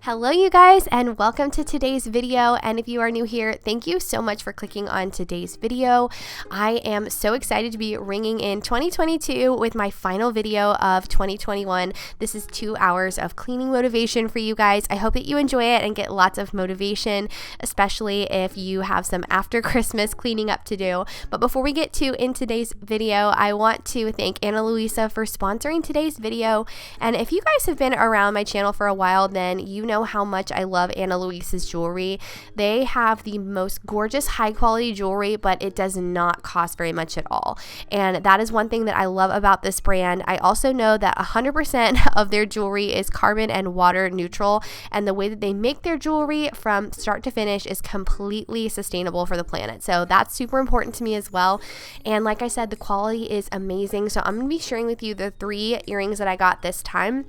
Hello you guys, and welcome to today's video. And if you are new here, thank you so much for clicking on today's video. I am so excited to be ringing in 2022 with my final video of 2021. This is 2 hours of cleaning motivation for you guys. I hope that you enjoy it and get lots of motivation, especially if you have some after Christmas cleaning up to do. But before we get to in today's video, I want to thank Ana Luisa for sponsoring today's video. And if you guys have been around my channel for a while, then you know how much I love Ana Luisa's jewelry. They have the most gorgeous high quality jewelry, but it does not cost very much at all. And that is one thing that I love about this brand. I also know that 100% of their jewelry is carbon and water neutral, and the way that they make their jewelry from start to finish is completely sustainable for the planet. So that's super important to me as well. And like I said, the quality is amazing. So I'm going to be sharing with you the 3 earrings that I got this time.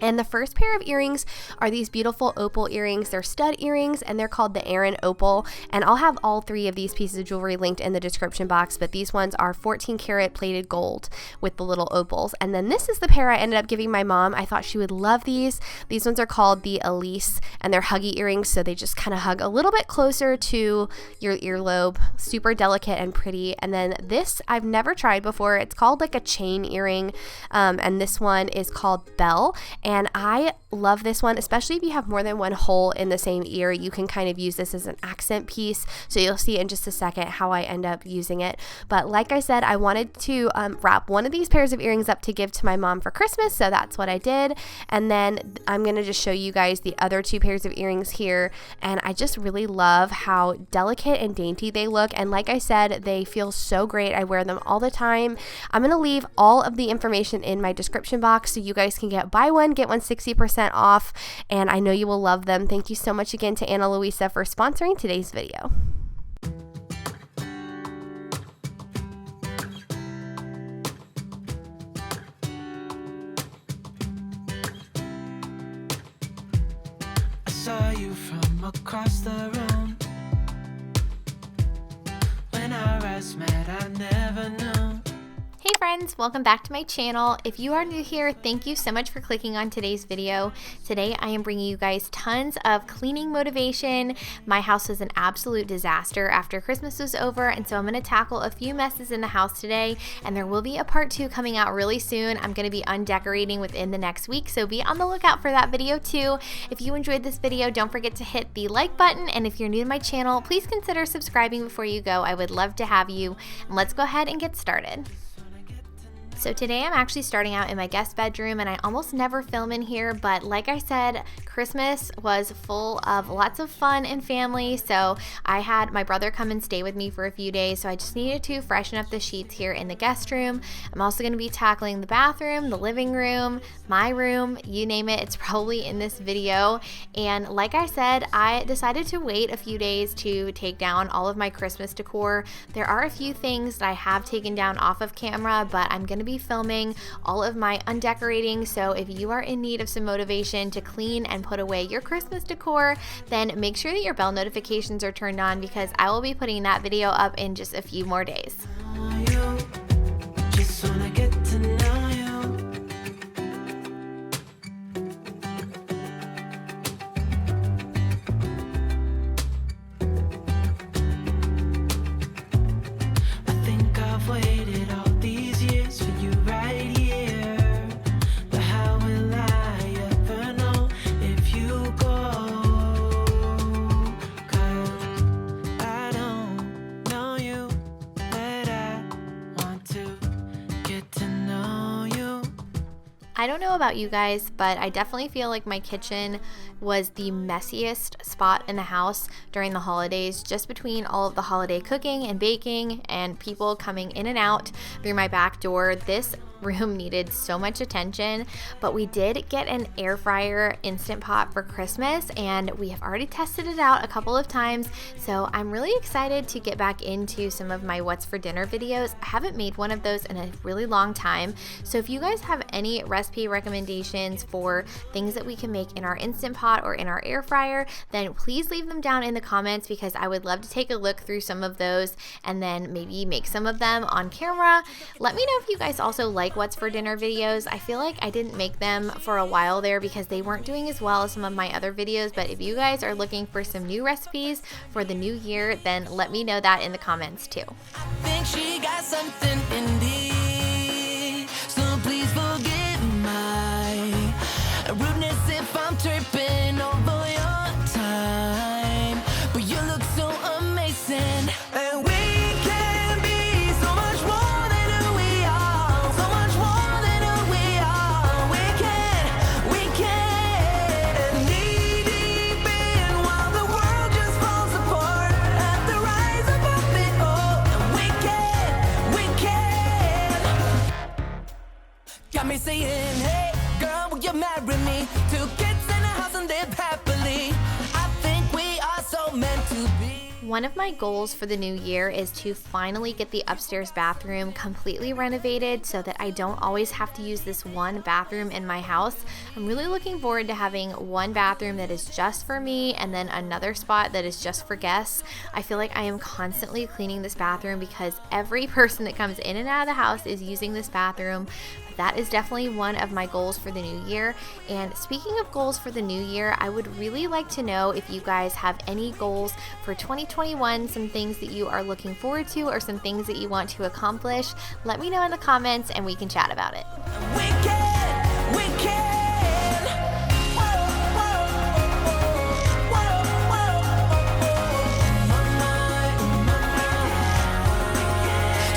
And the first pair of earrings are these beautiful opal earrings. They're stud earrings and they're called the Aaron Opal. And I'll have all 3 of these pieces of jewelry linked in the description box, but these ones are 14 karat plated gold with the little opals. And then this is the pair I ended up giving my mom. I thought she would love these. These ones are called the Elise and they're huggy earrings, so they just kind of hug a little bit closer to your earlobe. Super delicate and pretty. And then this I've never tried before. It's called like a chain earring, and this one is called Belle. And I love this one, especially if you have more than one hole in the same ear. You can kind of use this as an accent piece. So you'll see in just a second how I end up using it. But like I said, I wanted to wrap one of these pairs of earrings up to give to my mom for Christmas. So that's what I did. And then I'm going to just show you guys the other 2 pairs of earrings here. And I just really love how delicate and dainty they look. And like I said, they feel so great. I wear them all the time. I'm going to leave all of the information in my description box so you guys can buy one, get one 60% off, and I know you will love them. Thank you so much again to Ana Luisa for sponsoring today's video. I saw you from across the room. When our eyes met, I never knew. Hey friends, welcome back to my channel. If you are new here, thank you so much for clicking on today's video. Today I am bringing you guys tons of cleaning motivation. My house was an absolute disaster after Christmas was over, and so I'm going to tackle a few messes in the house today, and there will be a part 2 coming out really soon. I'm going to be undecorating within the next week, so be on the lookout for that video too. If you enjoyed this video, don't forget to hit the like button, and if you're new to my channel, please consider subscribing before you go. I would love to have you, and let's go ahead and get started. So today I'm actually starting out in my guest bedroom, and I almost never film in here, but like I said, Christmas was full of lots of fun and family, so I had my brother come and stay with me for a few days, so I just needed to freshen up the sheets here in the guest room. I'm also going to be tackling the bathroom, the living room, my room, you name it, it's probably in this video. And like I said, I decided to wait a few days to take down all of my Christmas decor. There are a few things that I have taken down off of camera, but I'm going to be filming all of my undecorating, so if you are in need of some motivation to clean and put away your Christmas decor, then make sure that your bell notifications are turned on, because I will be putting that video up in just a few more days. I don't know about you guys, but I definitely feel like my kitchen was the messiest spot in the house during the holidays, just between all of the holiday cooking and baking and people coming in and out through my back door. This room needed so much attention, but we did get an air fryer Instant Pot for Christmas, and we have already tested it out a couple of times, so I'm really excited to get back into some of my what's for dinner videos. I haven't made one of those in a really long time, so if you guys have any recipe recommendations for things that we can make in our Instant Pot or in our air fryer, then please leave them down in the comments, because I would love to take a look through some of those and then maybe make some of them on camera. Let me know if you guys also like like what's for dinner videos. I feel like I didn't make them for a while there because they weren't doing as well as some of my other videos, but if you guys are looking for some new recipes for the new year, then let me know that in the comments too. I think she got something in me, so please forgive my rudeness if I'm tripping over your time. But you look so amazing, and we can be so much more than who we are, so much more than who we are. We can, knee deep in while the world just falls apart at the rise above it all. And we can. Got me saying, hey, girl, will you marry me? 2 kids in a house and live happily. I think we are so meant to be. One of my goals for the new year is to finally get the upstairs bathroom completely renovated so that I don't always have to use this one bathroom in my house. I'm really looking forward to having one bathroom that is just for me and then another spot that is just for guests. I feel like I am constantly cleaning this bathroom because every person that comes in and out of the house is using this bathroom. That is definitely one of my goals for the new year. And speaking of goals for the new year, I would really like to know if you guys have any goals for 2021, some things that you are looking forward to or some things that you want to accomplish. Let me know in the comments and we can chat about it. We can, we can.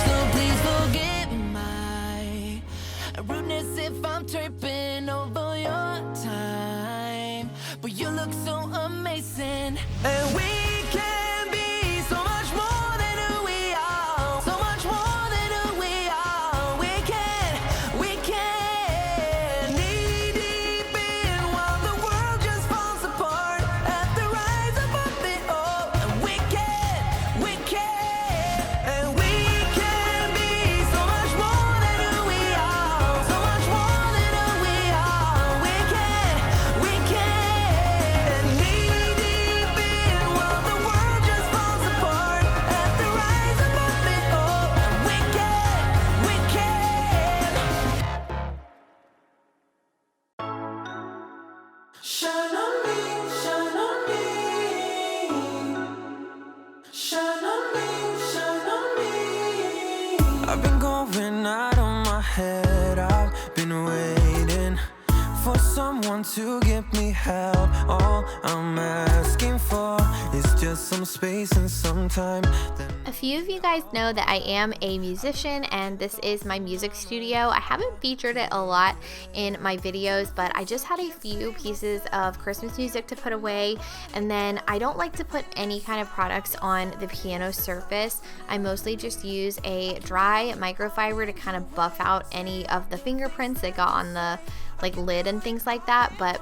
So please forgive my rudeness if I'm tripping over your time. But you look so amazing, and we can be so much more than who we are, so much more than who we are. We can, knee deep in while the world just falls apart at the rise above it all. And we can, and we can be so much more than who we are, so much more than who we are. We can, knee deep in while the world just falls apart at the rise above it all. And we can. Shine on me, shine on me, shine on me, shine on me. I've been going out of my head, I've been waiting for someone to give me help. All I'm asking for is just some space and some time. A few of you guys know that I am a musician and this is my music studio. I haven't featured it a lot in my videos, but I just had a few pieces of Christmas music to put away, and then I don't like to put any kind of products on the piano surface. I mostly just use a dry microfiber to kind of buff out any of the fingerprints that got on the lid and things like that. But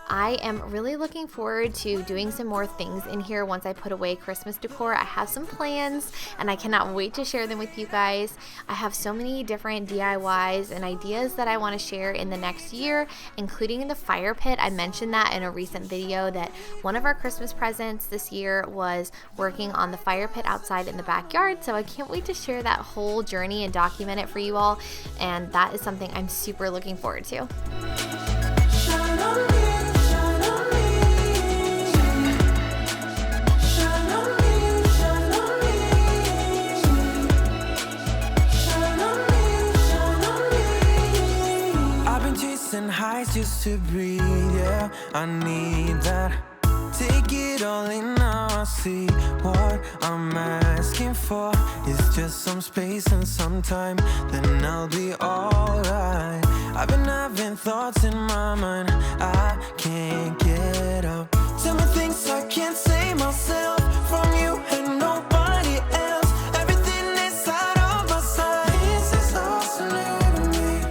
I am really looking forward to doing some more things in here once I put away Christmas decor. I have some plans and I cannot wait to share them with you guys. I have so many different DIYs and ideas that I want to share in the next year, including the fire pit. I mentioned that in a recent video that one of our Christmas presents this year was working on the fire pit outside in the backyard, so I can't wait to share that whole journey and document it for you all, and that is something I'm super looking forward to. Shine on me, shine on me, shine on me, shine on me, shine on me, shine on me. I've been chasing highs just to breathe, yeah, I need that. Take it all in now, I see what I'm asking for is just some space and some time, then I'll be alright. I've been having thoughts in my mind I can't get out. Tell me things I can't say myself from you and nobody else. Everything is out of my sight. This is all so new to me.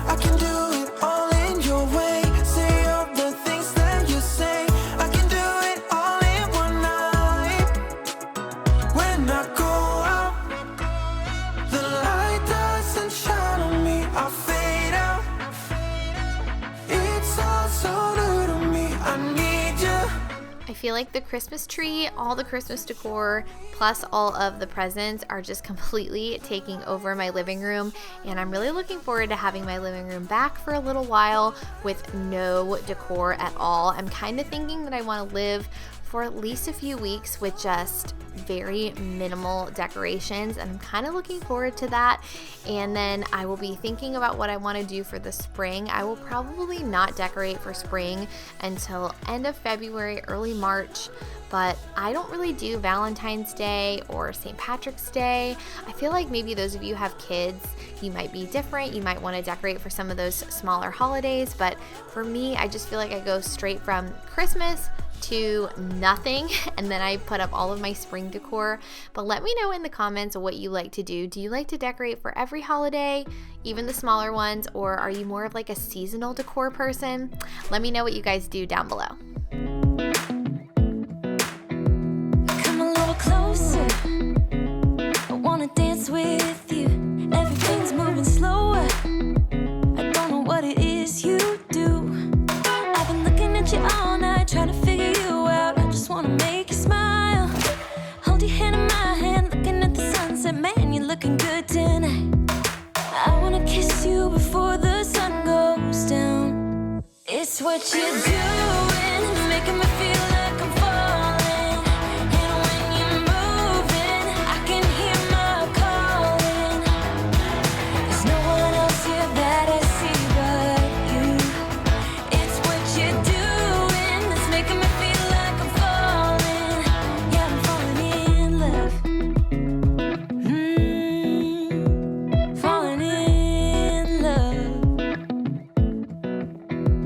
I can do it all in your way. Say all the things that you say. I can do it all in one night. When I go out, the light doesn't shine on me. I fade out. It's all so new to me. I feel like the Christmas tree, all the Christmas decor, plus all of the presents are just completely taking over my living room, and I'm really looking forward to having my living room back for a little while with no decor at all. I'm kind of thinking that I want to live for at least a few weeks with just very minimal decorations, and I'm kind of looking forward to that. And then I will be thinking about what I want to do for the spring. I will probably not decorate for spring until end of February, early March, but I don't really do Valentine's Day or St. Patrick's Day. I feel like maybe those of you who have kids, you might be different. You might want to decorate for some of those smaller holidays, but for me, I just feel like I go straight from Christmas to nothing, and then I put up all of my spring decor. But let me know in the comments what you like to do. Do you like to decorate for every holiday, even the smaller ones, or are you more of like a seasonal decor person? Let me know what you guys do down below. Come a little closer, I wanna dance with you. Everything's moving slower, I don't know what it is you do. I've been looking at you all night, trying to figure you out. I just wanna make you smile. Hold your hand in my hand, looking at the sunset. Man, you're looking good tonight. I wanna kiss you before the sun goes down. It's what you're doing, making me feel like I'm falling. And when you're moving, I can hear my calling. There's no one else here that I see but you. It's what you're doing that's making me feel like I'm falling. Yeah, I'm falling in love.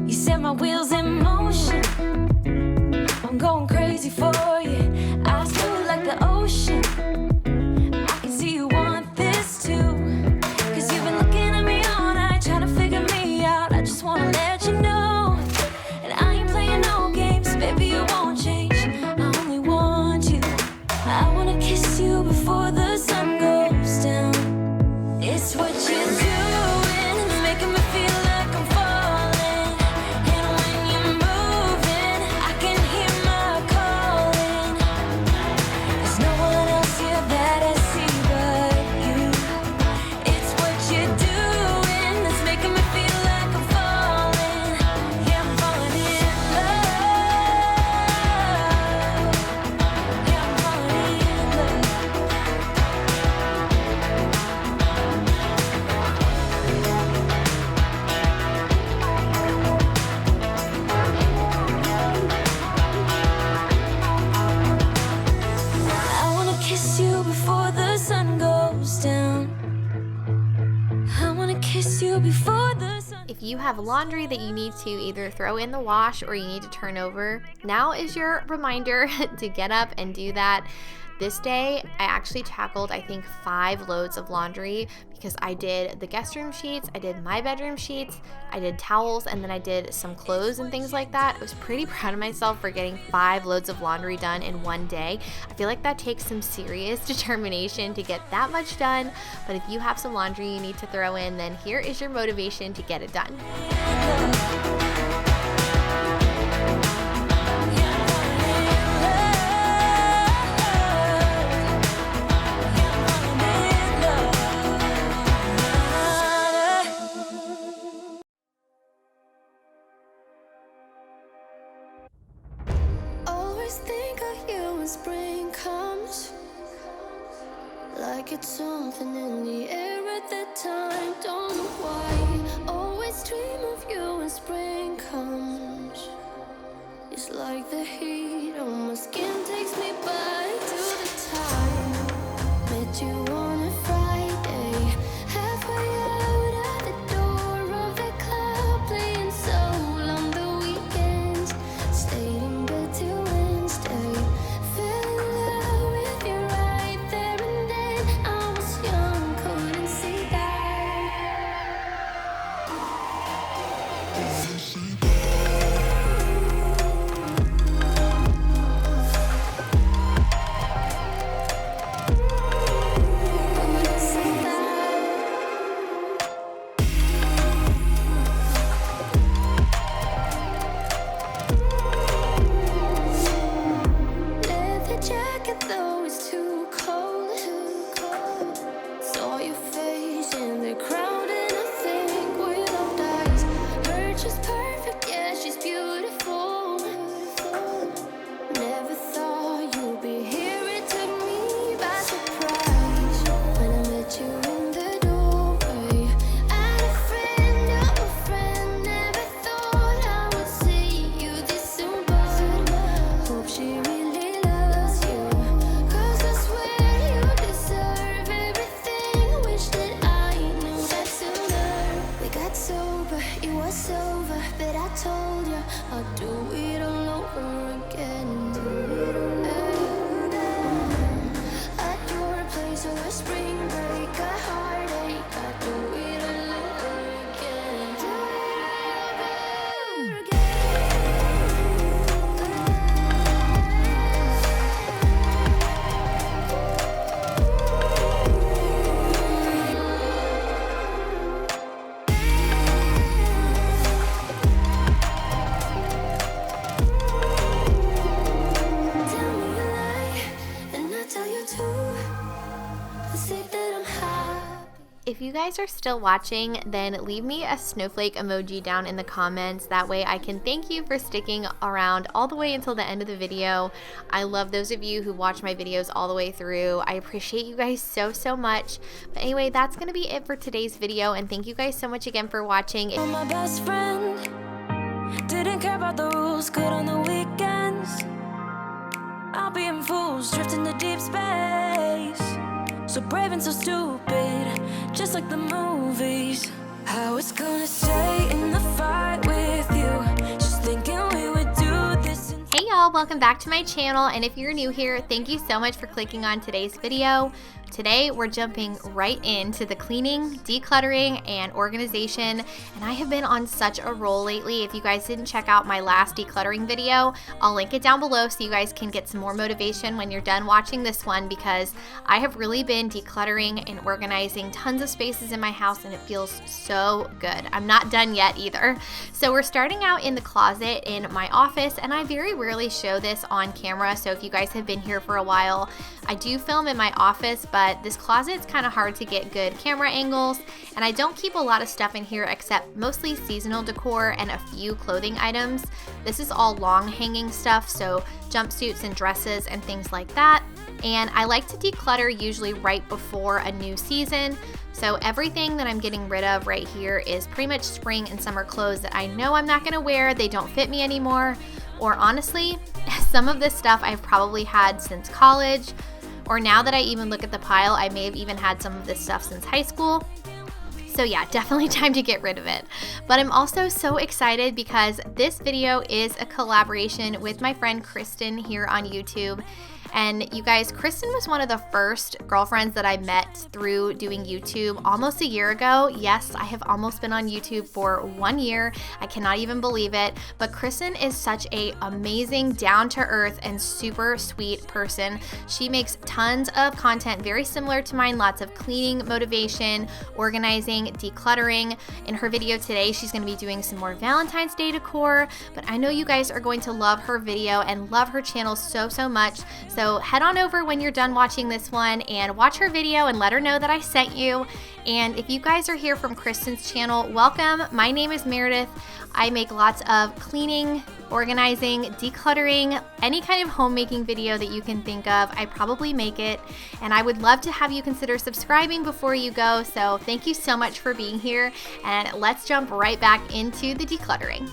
You set my wheels in motion. I'm going crazy for you. I feel like the ocean. I can see you want this too. 'Cause you've been looking at me all night, trying to figure me out. I just wanna let you know. And I ain't playing no games, baby, you won't change. I only want you. I wanna kiss you before the sun goes down. It's what you're doing, it's making me feel like I'm falling. And when you're moving, I can hear my calling. There's no one else here that I see but you. It's what you're doing that's making me feel like I'm falling. Yeah, I'm falling in love. Yeah, I'm falling in love. I wanna kiss you before the sun goes down. I wanna kiss you before the sun. If you have laundry that you need to either throw in the wash or you need to turn over, now is your reminder to get up and do that. This day, I actually tackled, I think, 5 loads of laundry because I did the guest room sheets, I did my bedroom sheets, I did towels, and then I did some clothes and things like that. I was pretty proud of myself for getting 5 loads of laundry done in one day. I feel like that takes some serious determination to get that much done, but if you have some laundry you need to throw in, then here is your motivation to get it done. Always think of you when spring comes, like it's something in the air at that time. Don't know why. Always dream of you when spring comes. It's like the heat on my skin takes me back to the time met you on a Friday, halfway out at the door of the club, playing soul on the weekends. Stayed in bed till Wednesday. Fell in love with you right there and then. I was young, couldn't see that. you guys are still watching, then leave me a snowflake emoji down in the comments. That way I can thank you for sticking around all the way until the end of the video. I love those of you who watch my videos all the way through. I appreciate you guys so much. But anyway, that's going to be it for today's video, and thank you guys so much again for watching. My best friend didn't care about the rules, good on the weekends. I'll be in fools, drifting to deep space. So brave and so stupid, just like the movies. How it's gonna stay in the fight with you, just thinking we would do this. Hey y'all, welcome back to my channel, and if you're new here, thank you so much for clicking on today's video. Today we're jumping right into the cleaning, decluttering, and organization, and I have been on such a roll lately. If you guys didn't check out my last decluttering video, I'll link it down below so you guys can get some more motivation when you're done watching this one, because I have really been decluttering and organizing tons of spaces in my house, and it feels so good. I'm not done yet either. So we're starting out in the closet in my office, and I very rarely show this on camera, so if you guys have been here for a while, I do film in my office, but this closet's kind of hard to get good camera angles, and I don't keep a lot of stuff in here except mostly seasonal decor and a few clothing items. This is all long hanging stuff, so jumpsuits and dresses and things like that. And I like to declutter usually right before a new season. So everything that I'm getting rid of right here is pretty much spring and summer clothes that I know I'm not gonna wear, they don't fit me anymore, or honestly, some of this stuff I've probably had since college, or now that I even look at the pile, I may have even had some of this stuff since high school. So yeah, definitely time to get rid of it. But I'm also so excited because this video is a collaboration with my friend Kristen here on YouTube. And you guys, Kristen was one of the first girlfriends that I met through doing YouTube almost a year ago. Yes, I have almost been on YouTube for 1 year. I cannot even believe it. But Kristen is such an amazing, down-to-earth, and super sweet person. She makes tons of content very similar to mine, lots of cleaning, motivation, organizing, decluttering. In her video today, she's going to be doing some more Valentine's Day decor. But I know you guys are going to love her video and love her channel so much. So head on over when you're done watching this one and watch her video and let her know that I sent you. And if you guys are here from Kristen's channel, welcome. My name is Meredith. I make lots of cleaning, organizing, decluttering, any kind of homemaking video that you can think of. I probably make it, and I would love to have you consider subscribing before you go. So thank you so much for being here, and let's jump right back into the decluttering.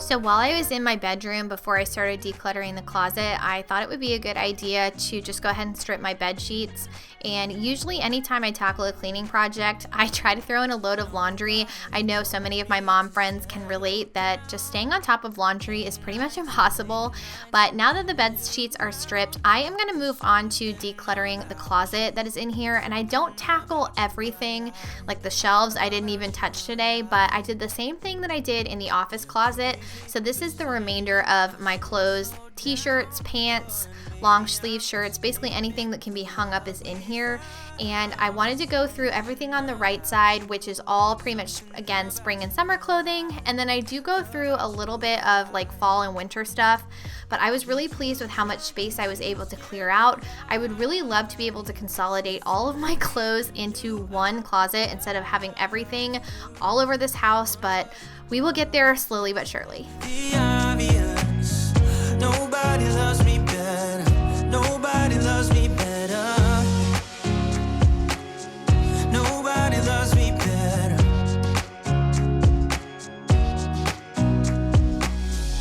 So while I was in my bedroom before I started decluttering the closet, I thought it would be a good idea to just go ahead and strip my bed sheets. And usually anytime I tackle a cleaning project, I try to throw in a load of laundry. I know so many of my mom friends can relate that just staying on top of laundry is pretty much impossible. But now that the bed sheets are stripped, I am going to move on to decluttering the closet that is in here. And I don't tackle everything, like the shelves I didn't even touch today, but I did the same thing that I did in the office closet. So this is the remainder of my clothes, t-shirts, pants, long sleeve shirts, basically anything that can be hung up is in here. And I wanted to go through everything on the right side, which is all pretty much, again, spring and summer clothing. And then I do go through a little bit of like fall and winter stuff, but I was really pleased with how much space I was able to clear out. I would really love to be able to consolidate all of my clothes into one closet instead of having everything all over this house, but we will get there slowly but surely. The obvious. Nobody loves me better. Nobody loves me better. Nobody loves me better.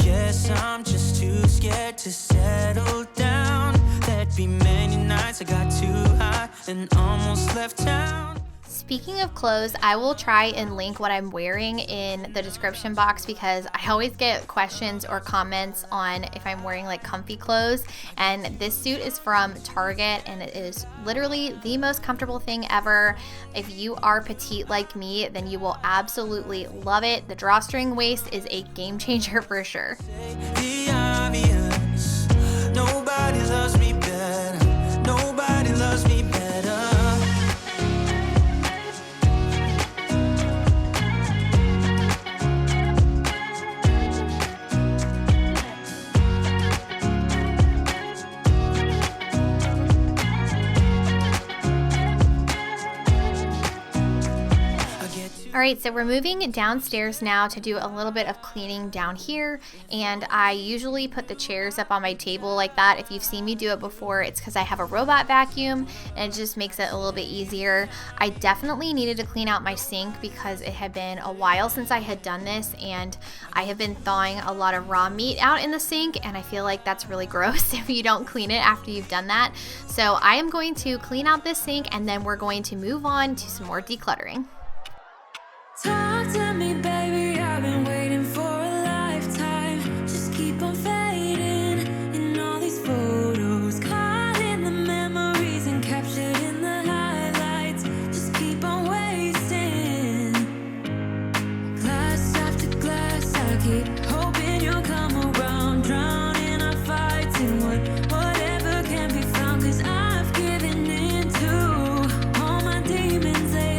Guess I'm just too scared to settle down. There'd be many nights I got too high and almost left town. Speaking of clothes, I will try and link what I'm wearing in the description box because I always get questions or comments on if I'm wearing like comfy clothes, and this suit is from Target and it is literally the most comfortable thing ever. If you are petite like me, then you will absolutely love it. The drawstring waist is a game changer for sure. The obvious. Nobody loves me better. Nobody loves me better. Alright, so we're moving downstairs now to do a little bit of cleaning down here, and I usually put the chairs up on my table like that. If you've seen me do it before, it's because I have a robot vacuum and it just makes it a little bit easier. I definitely needed to clean out my sink because it had been a while since I had done this, and I have been thawing a lot of raw meat out in the sink, and I feel like that's really gross if you don't clean it after you've done that. So I am going to clean out this sink and then we're going to move on to some more decluttering. Talk to me, baby, I've been waiting for a lifetime. Just keep on fading in all these photos, caught in the memories and captured in the highlights. Just keep on wasting. Glass after glass, I keep hoping you'll come around, drowning our fights in whatever can be found, 'cause I've given in to all my demons lately.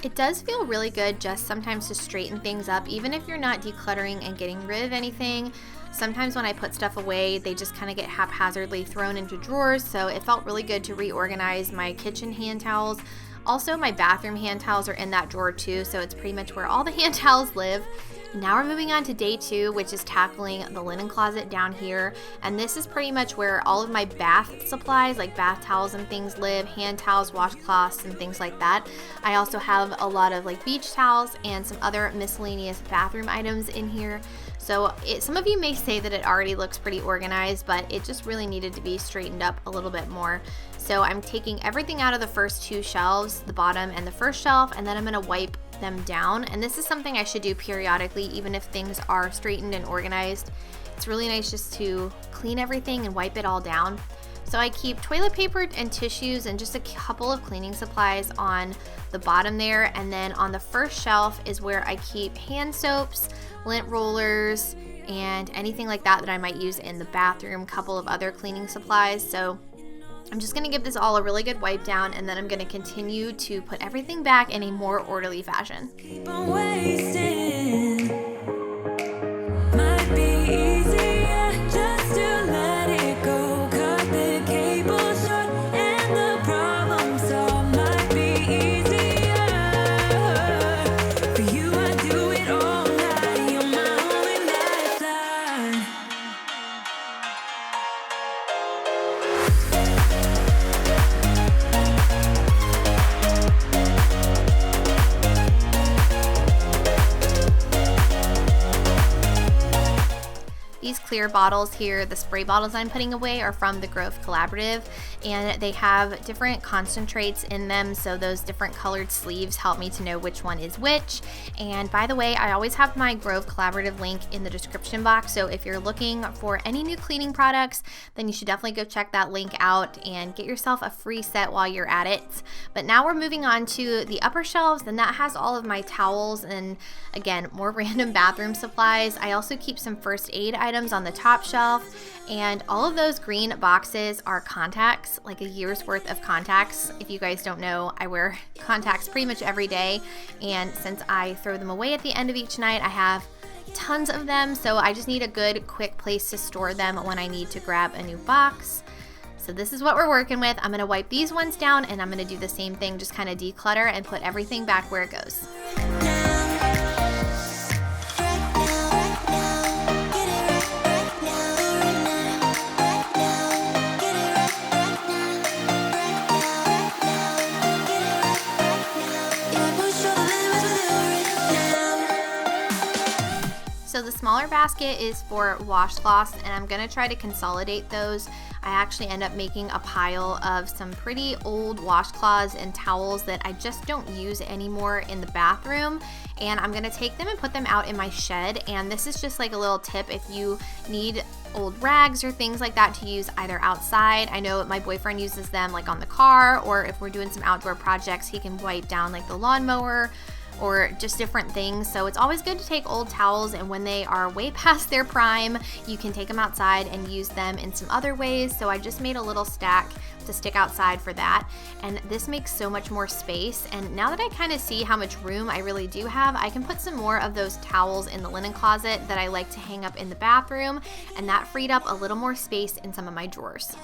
It does feel really good just sometimes to straighten things up, even if you're not decluttering and getting rid of anything. Sometimes when I put stuff away, they just kind of get haphazardly thrown into drawers, so it felt really good to reorganize my kitchen hand towels. Also, my bathroom hand towels are in that drawer too, so it's pretty much where all the hand towels live. Now we're moving on to day 2, which is tackling the linen closet down here, and this is pretty much where all of my bath supplies like bath towels and things live, hand towels, washcloths, and things like that. I also have a lot of like beach towels and some other miscellaneous bathroom items in here. So some of you may say that it already looks pretty organized, but it just really needed to be straightened up a little bit more. So I'm taking everything out of the first 2 shelves, the bottom and the first shelf, and then I'm gonna wipe them down. And this is something I should do periodically, even if things are straightened and organized. It's really nice just to clean everything and wipe it all down. So I keep toilet paper and tissues and just a couple of cleaning supplies on the bottom there, and then on the first shelf is where I keep hand soaps, lint rollers, and anything like that that I might use in the bathroom, couple of other cleaning supplies. So I'm just going to give this all a really good wipe down, and then I'm going to continue to put everything back in a more orderly fashion. Keep on wasting. Might be easier just to let it go. Cut the cable short and the problem solved. Might be easier. For you, I do it all night. You're my only lifeline. These clear bottles here, the spray bottles I'm putting away, are from the Grove Collaborative, and they have different concentrates in them, so those different colored sleeves help me to know which one is which. And by the way, I always have my Grove Collaborative link in the description box, so if you're looking for any new cleaning products, then you should definitely go check that link out and get yourself a free set while you're at it. But now we're moving on to the upper shelves, and that has all of my towels and, again, more random bathroom supplies. I also keep some first aid items on the top shelf, and all of those green boxes are contacts, like a year's worth of contacts. If you guys don't know, I wear contacts pretty much every day, and since I throw them away at the end of each night, I have tons of them, so I just need a good quick place to store them when I need to grab a new box. So this is what we're working with. I'm gonna wipe these ones down, and I'm gonna do the same thing, just kind of declutter and put everything back where it goes. So the smaller basket is for washcloths, and I'm gonna try to consolidate those. I actually end up making a pile of some pretty old washcloths and towels that I just don't use anymore in the bathroom, and I'm gonna take them and put them out in my shed. And this is just like a little tip if you need old rags or things like that to use either outside. I know my boyfriend uses them like on the car, or if we're doing some outdoor projects, he can wipe down like the lawnmower or just different things. So it's always good to take old towels, and when they are way past their prime, you can take them outside and use them in some other ways. So I just made a little stack to stick outside for that, and this makes so much more space. And now that I kind of see how much room I really do have, I can put some more of those towels in the linen closet that I like to hang up in the bathroom, and that freed up a little more space in some of my drawers.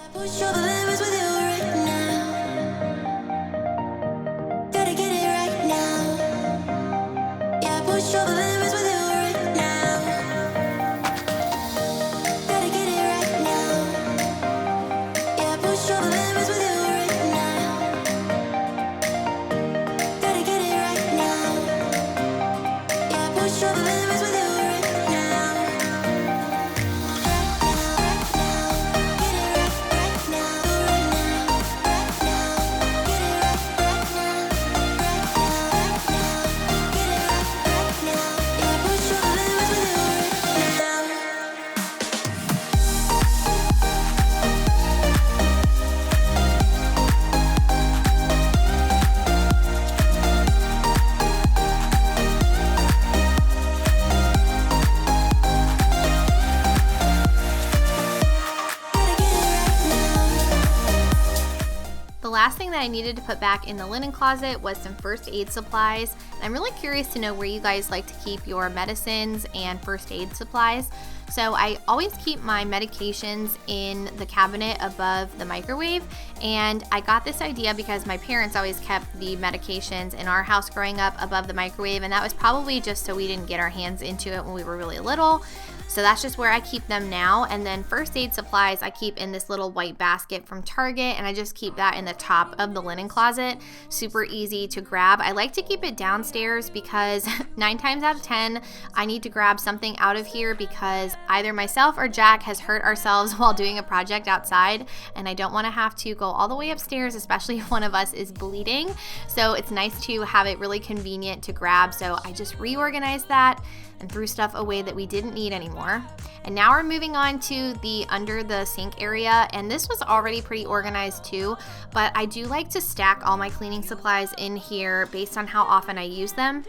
The last thing that I needed to put back in the linen closet was some first aid supplies. I'm really curious to know where you guys like to keep your medicines and first aid supplies. So I always keep my medications in the cabinet above the microwave, and I got this idea because my parents always kept the medications in our house growing up above the microwave, and that was probably just so we didn't get our hands into it when we were really little. So that's just where I keep them now. And then first aid supplies I keep in this little white basket from Target, and I just keep that in the top of the linen closet. Super easy to grab. I like to keep it downstairs because 9 times out of 10 I need to grab something out of here because either myself or Jack has hurt ourselves while doing a project outside, and I don't want to have to go all the way upstairs, especially if one of us is bleeding. So it's nice to have it really convenient to grab. So I just reorganized that and threw stuff away that we didn't need anymore. And now we're moving on to the under the sink area, and this was already pretty organized too, but I do like to stack all my cleaning supplies in here based on how often I use them.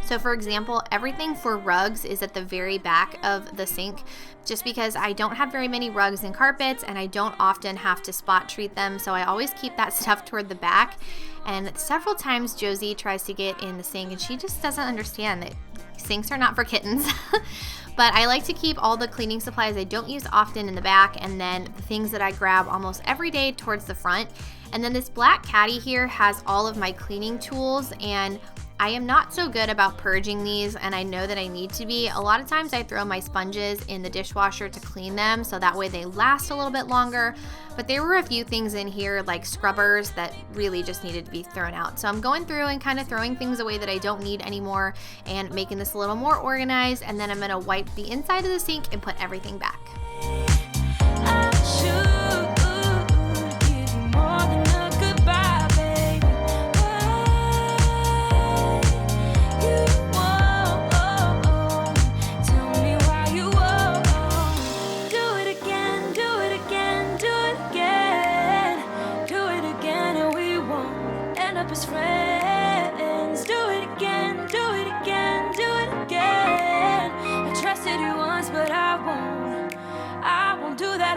So for example, everything for rugs is at the very back of the sink, just because I don't have very many rugs and carpets, and I don't often have to spot treat them, so I always keep that stuff toward the back. And several times Josie tries to get in the sink, and she just doesn't understand that sinks are not for kittens. But I like to keep all the cleaning supplies I don't use often in the back, and then the things that I grab almost every day towards the front. And then this black caddy here has all of my cleaning tools, and I am not so good about purging these, and I know that I need to be. A lot of times I throw my sponges in the dishwasher to clean them, so that way they last a little bit longer. But there were a few things in here like scrubbers that really just needed to be thrown out. So I'm going through and kind of throwing things away that I don't need anymore and making this a little more organized, and then I'm gonna wipe the inside of the sink and put everything back. I should give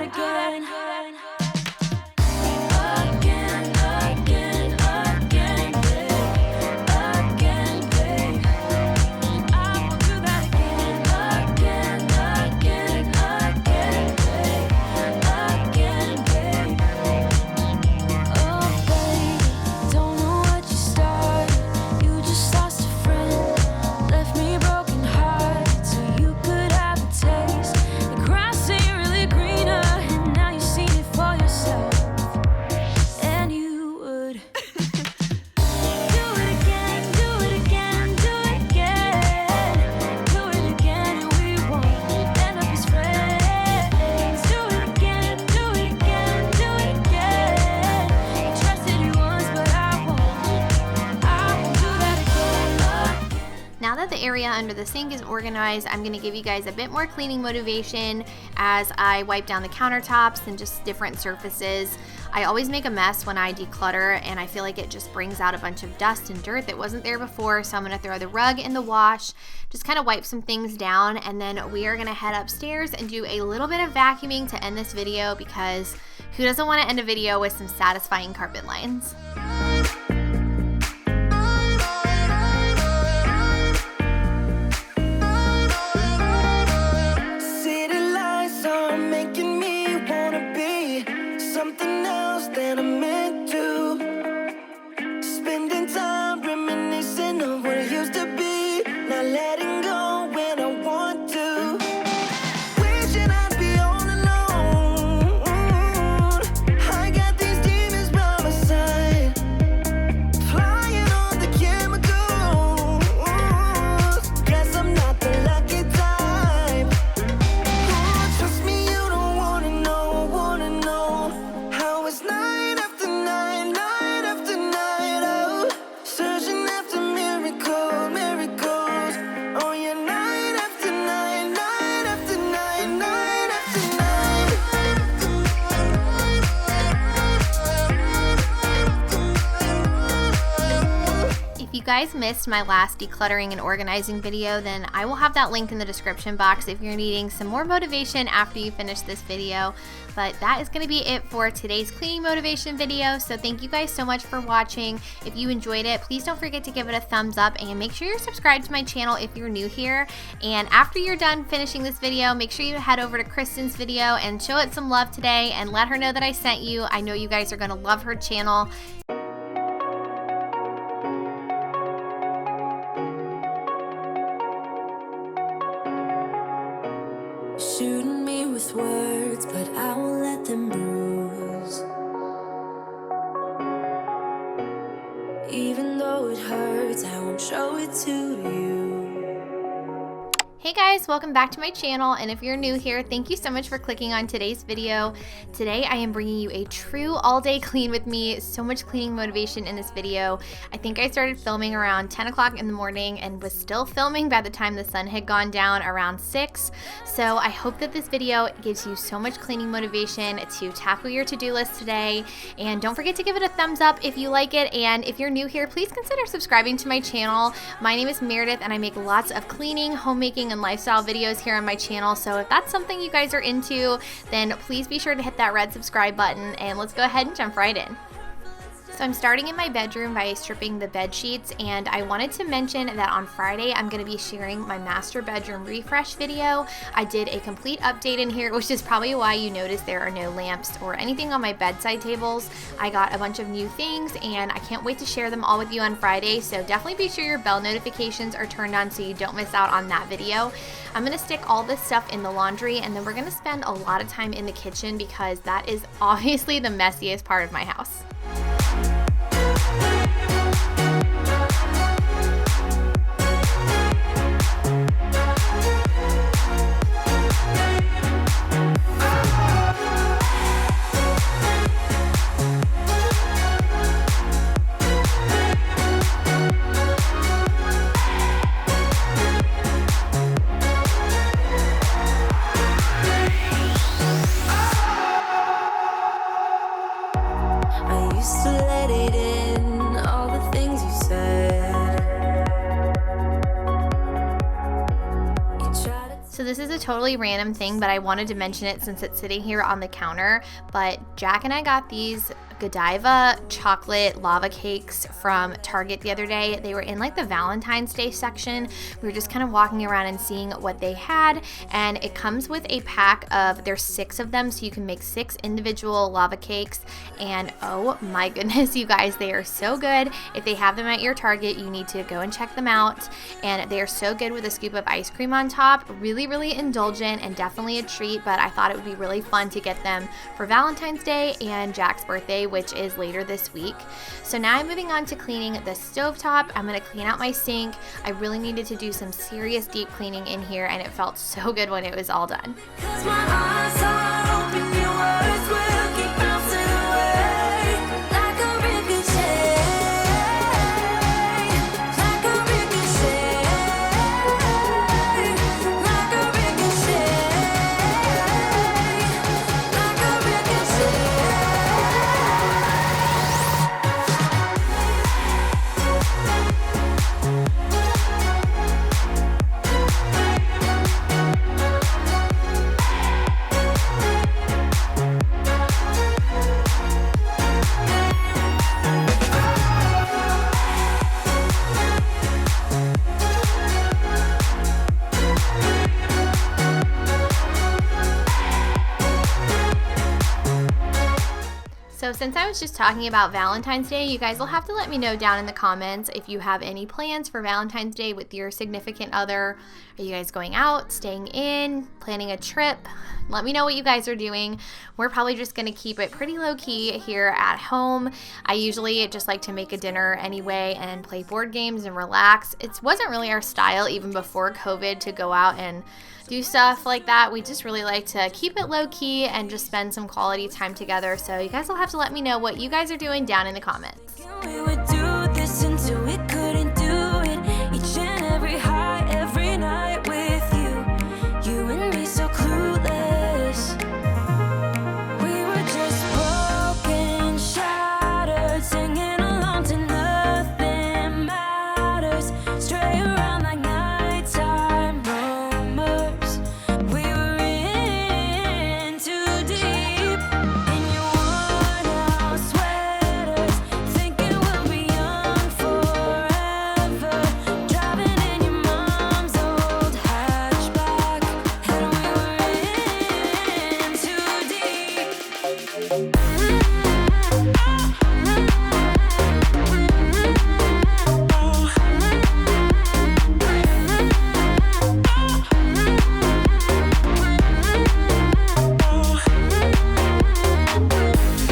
again. The area under the sink is organized. I'm going to give you guys a bit more cleaning motivation as I wipe down the countertops and just different surfaces. I always make a mess when I declutter, and I feel like it just brings out a bunch of dust and dirt that wasn't there before, so I'm going to throw the rug in the wash, just kind of wipe some things down, and then we are going to head upstairs and do a little bit of vacuuming to end this video, because who doesn't want to end a video with some satisfying carpet lines? Guys missed my last decluttering and organizing video, then I will have that linked in the description box if you're needing some more motivation after you finish this video. But that is going to be it for today's cleaning motivation video, so thank you guys so much for watching. If you enjoyed it, please don't forget to give it a thumbs up, and make sure you're subscribed to my channel if you're new here. And after you're done finishing this video, make sure you head over to Kristen's video and show it some love today and let her know that I sent you. I know you guys are going to love her channel. Shooting me with words, but I won't let them bruise. Even though it hurts, I won't show it to you. Hey guys, welcome back to my channel, and if you're new here, thank you so much for clicking on today's video. Today I am bringing you a true all-day clean with me. So much cleaning motivation in this video. I think I started filming around 10 o'clock in the morning and was still filming by the time the sun had gone down around 6. So I hope that this video gives you so much cleaning motivation to tackle your to-do list today. And don't forget to give it a thumbs up if you like it, and if you're new here, please consider subscribing to my channel. My name is Meredith, and I make lots of cleaning, homemaking, and lifestyle videos here on my channel, so if that's something you guys are into, then please be sure to hit that red subscribe button, and let's go ahead and jump right in. So I'm starting in my bedroom by stripping the bed sheets, and I wanted to mention that on Friday I'm going to be sharing my master bedroom refresh video. I did a complete update in here, which is probably why you notice there are no lamps or anything on my bedside tables. I got a bunch of new things, and I can't wait to share them all with you on Friday, so definitely be sure your bell notifications are turned on so you don't miss out on that video. I'm going to stick all this stuff in the laundry, and then we're going to spend a lot of time in the kitchen because that is obviously the messiest part of my house. I So this is a totally random thing, but I wanted to mention it since it's sitting here on the counter. But Jack and I got these Godiva chocolate lava cakes from Target the other day. They were in like the Valentine's Day section. We were just kind of walking around and seeing what they had, and it comes with a pack of, there's 6 of them, so you can make 6 individual lava cakes, and oh my goodness, you guys, they are so good. If they have them at your Target, you need to go and check them out, and they are so good with a scoop of ice cream on top. Really, really indulgent and definitely a treat, but I thought it would be really fun to get them for Valentine's Day and Jack's birthday, which is later this week. So now I'm moving on to cleaning the stovetop. I'm going to clean out my sink. I really needed to do some serious deep cleaning in here, and it felt so good when it was all done. 'Cause my eyes are open, your words will keep bouncing away like a ricochet, like a ricochet, like a ricochet, like a ricochet. So since I was just talking about Valentine's Day, you guys will have to let me know down in the comments if you have any plans for Valentine's Day with your significant other. Are you guys going out, staying in, planning a trip? Let me know what you guys are doing. We're probably just going to keep it pretty low-key here at home. I usually just like to make a dinner anyway and play board games and relax. It wasn't really our style even before COVID to go out and do stuff like that. We just really like to keep it low-key and just spend some quality time together. So you guys will have to let me know what you guys are doing down in the comments. We would do this until we couldn't do it. Each and every high, every night with you. You and me so clueless. We were just broken, shattered, singing along to nothing matters. Stray around like nighttime rumors. We were in too deep in your worn out sweaters, thinking we'll be young forever. Driving in your mom's old hatchback, and we were in too deep.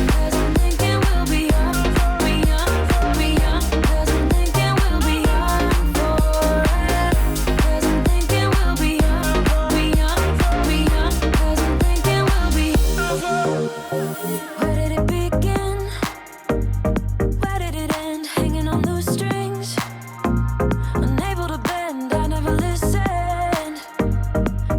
Cause I'm thinking we'll be young, be young, be young. Cause I'm thinking we'll be young forever. Cause I'm thinking we'll be young, be young, be young. Cause I'm thinking we'll be young. Where did it begin? Where did it end? Hanging on loose strings, unable to bend. I never listened,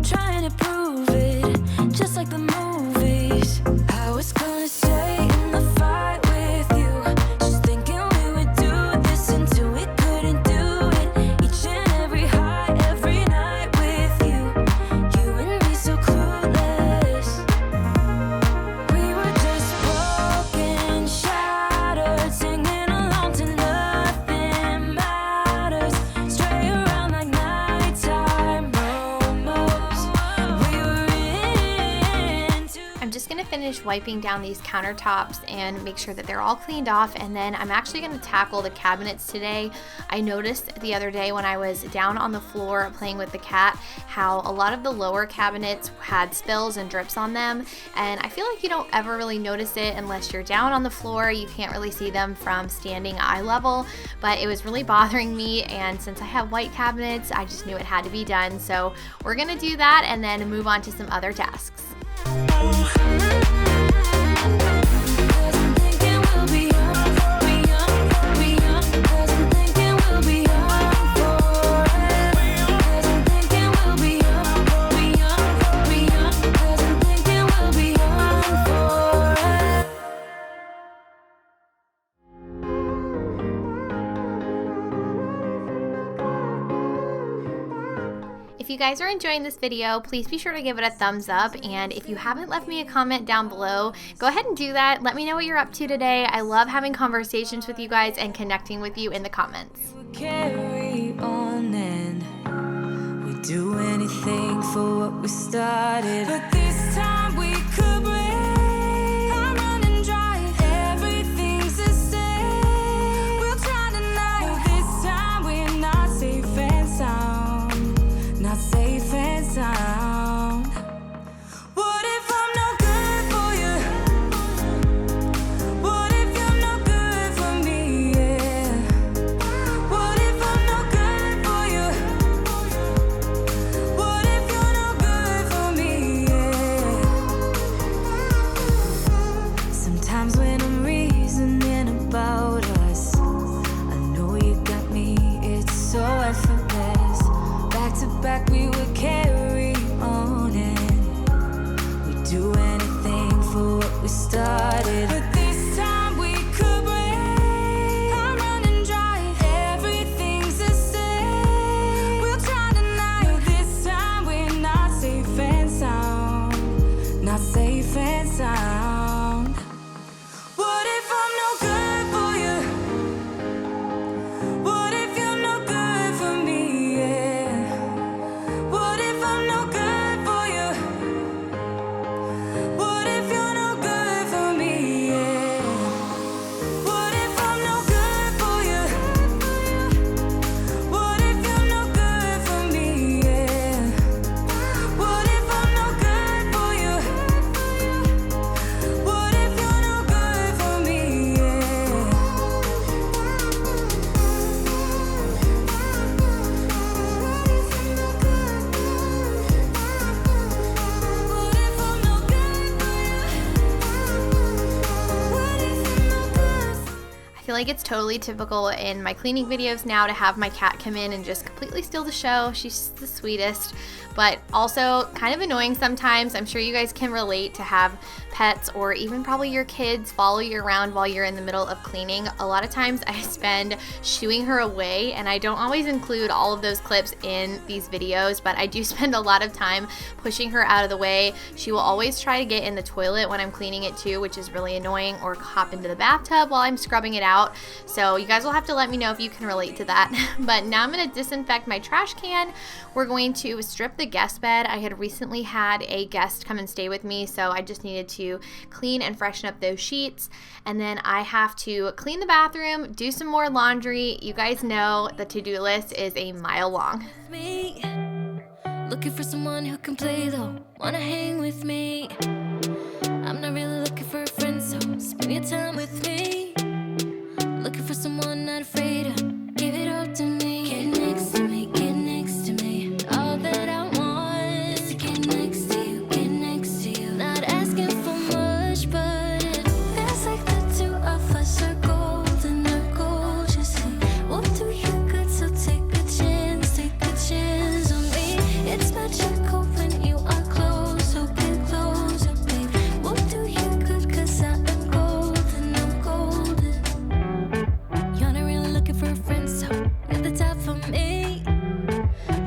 trying to prove it, just like the movies. I was gonna stay in the fight with you, just thinking we would do this until we couldn't do it. Each and every high, every night with you. You and me so clueless. We were just broken, shattered, singing along to nothing matters. Stray around like nighttime rumors. We were into. I'm just going to finish wiping down these countertops and make sure that they're all cleaned off, and then I'm actually going to tackle the cabinets today. I noticed the other day when I was down on the floor playing with the cat how a lot of the lower cabinets had spills and drips on them, and I feel like you don't ever really notice it unless you're down on the floor. You can't really see them from standing eye level, but it was really bothering me, and since I have white cabinets, I just knew it had to be done. So we're going to do that and then move on to some other tasks. Cause I'm thinking we'll be young, be young, be young. Cause I'm thinking we'll be young forever. Cause I'm thinking we'll be young, be young, be young. Cause I'm thinking we'll be young forever. If you guys are enjoying this video, please be sure to give it a thumbs up, and if you haven't left me a comment down below, go ahead and do that. Let me know what you're up to today. I love having conversations with you guys and connecting with you in the comments. Carry on and we do anything for what we started, but this time we could break. I'm running dry, everything's the same. We'll try tonight, but this time we're not safe and sound, not safe and sound. What if I'm no good for you? What if you're no good for me? Yeah. What if I'm no good for you? What if you're no good for me? Yeah. Sometimes when I'm reasoning about us, I know you got me, it's so effortless. Back to back we would carry on and we do anything for what we started, but this time we could break. I'm running dry, everything's the same. We'll try tonight, but this time we're not safe and sound, not safe and sound. What if I'm no good for you? What if you're no good for me? Yeah. What if I'm no good for you? What if you're no good for me? Yeah. What if I'm no good for you? What if you're no good for me? Yeah. What if I'm no good for you? What if you're no good for me? Yeah. What if I'm no good for you? What if I'm no good? I feel like it's totally typical in my cleaning videos now to have my cat come in and just completely steal the show. She's the sweetest, but also kind of annoying sometimes. I'm sure you guys can relate to have pets or even probably your kids follow you around while you're in the middle of cleaning. A lot of times I spend shooing her away, and I don't always include all of those clips in these videos, but I do spend a lot of time pushing her out of the way. She will always try to get in the toilet when I'm cleaning it too, which is really annoying, or hop into the bathtub while I'm scrubbing it out. So you guys will have to let me know if you can relate to that. But now I'm going to disinfect my trash can. We're going to strip the guest bed. I had recently had a guest come and stay with me, so I just needed to clean and freshen up those sheets. And then I have to clean the bathroom, do some more laundry. You guys know the to-do list is a mile long. Me, looking for someone who can play though, wanna hang with me. I'm not really looking for a friend, so spend your time with me. Looking for someone not afraid to give it all to me. Get next to me, get next to me. All that I want is to get next to you, get next to you. Not asking for much, but it feels like the two of us are golden, are gold, you see. We'll do you good, so take a chance on me. It's magical when you are close, so get closer, babe. We'll do you good, 'cause I am golden, I'm golden. You're not really looking for a friend, so at the top for me.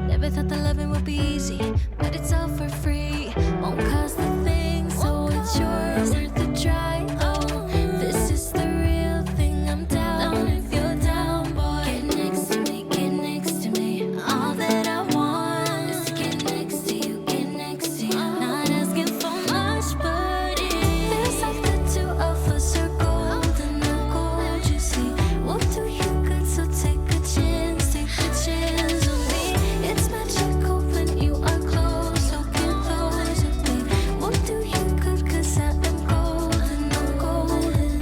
Never thought that loving would be easy, but it's all for free. Won't cost a thing, so it's yours, worth the try. Oh, this is the real thing. I'm down if you're down, boy. Get next to me, get next to me. All that I want is to get next to you, get next to you. Not asking for much, but it feels like the two of us are golden, are gold, you see. We'll do you good, so take a chance on me. It's magical when you are close, so get closer, babe. We'll do you good, 'cause I am golden, I'm golden.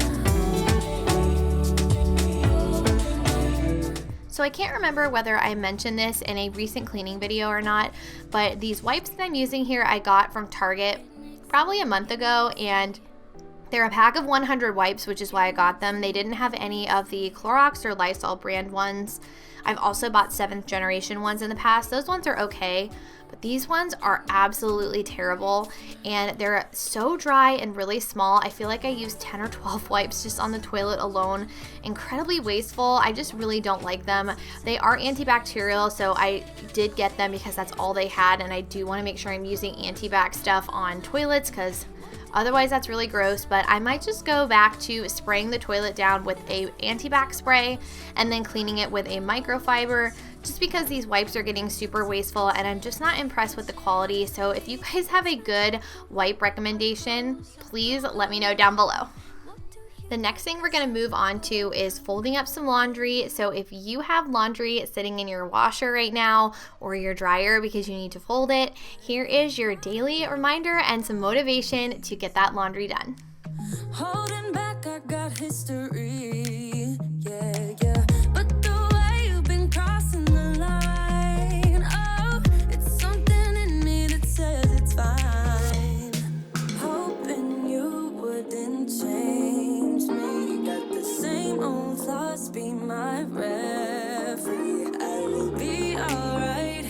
So I can't remember whether I mentioned this in a recent cleaning video or not, but these wipes that I'm using here I got from Target probably a month ago, and they're a pack of 100 wipes, which is why I got them. They didn't have any of the Clorox or Lysol brand ones. I've also bought 7th generation ones in the past. Those ones are okay, but these ones are absolutely terrible, and they're so dry and really small. I feel like I use 10 or 12 wipes just on the toilet alone. Incredibly wasteful. I just really don't like them. They are antibacterial, so I did get them because that's all they had, and I do want to make sure I'm using antibac stuff on toilets because otherwise that's really gross. But I might just go back to spraying the toilet down with a antibac spray and then cleaning it with a microfiber, just because these wipes are getting super wasteful and I'm just not impressed with the quality. So if you guys have a good wipe recommendation, please let me know down below. The next thing we're going to move on to is folding up some laundry. So if you have laundry sitting in your washer right now or your dryer because you need to fold it, here is your daily reminder and some motivation to get that laundry done. Holding back, I got history. Yeah, yeah. But the way you've been crossing the line, oh, it's something in me that says it's fine. Hoping you wouldn't change me. Got the same old thoughts, be my referee. I will be alright.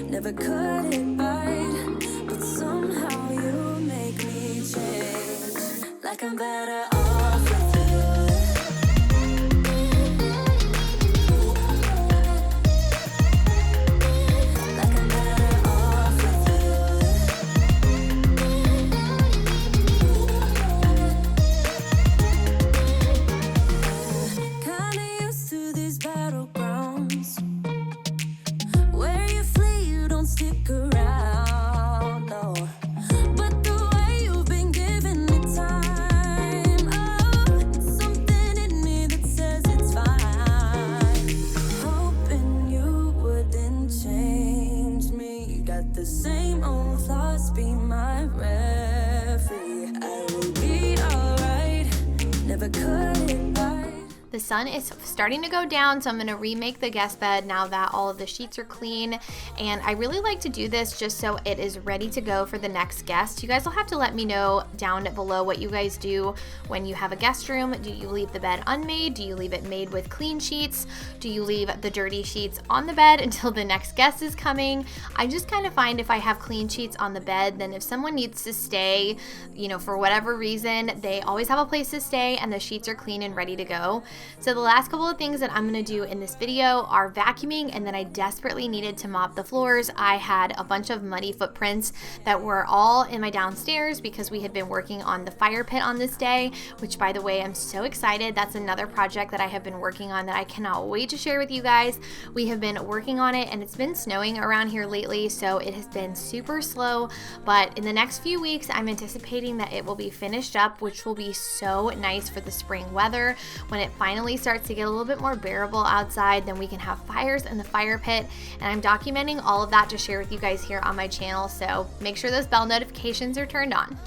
Never cut it right, but somehow you make me change. Like I'm better off with you. Like I'm better off with you. Kinda used to these battlegrounds where you flee, you don't stick around, no. But the way you've been giving me time, oh, it's something in me that says it's fine. Hoping you wouldn't change me. You got the same old thoughts, be my referee. I will be alright, never cut it right. The sun is starting to go down, so I'm going to remake the guest bed now that all of the sheets are clean. And I really like to do this just so it is ready to go for the next guest. You guys will have to let me know down below what you guys do when you have a guest room. Do you leave the bed unmade? Do you leave it made with clean sheets? Do you leave the dirty sheets on the bed until the next guest is coming? I just kind of find if I have clean sheets on the bed, then if someone needs to stay, you know, for whatever reason, they always have a place to stay and the sheets are clean and ready to go. So the last couple of things that I'm going to do in this video are vacuuming, and then I desperately needed to mop the floors. I had a bunch of muddy footprints that were all in my downstairs because we had been working on the fire pit on this day, which by the way, I'm so excited. That's another project that I have been working on that I cannot wait to share with you guys. We have been working on it and it's been snowing around here lately, so it has been super slow, but in the next few weeks, I'm anticipating that it will be finished up, which will be so nice for the spring weather. When it finally starts to get a little bit more bearable outside, then we can have fires in the fire pit, and I'm documenting all of that to share with you guys here on my channel, so make sure those bell notifications are turned on.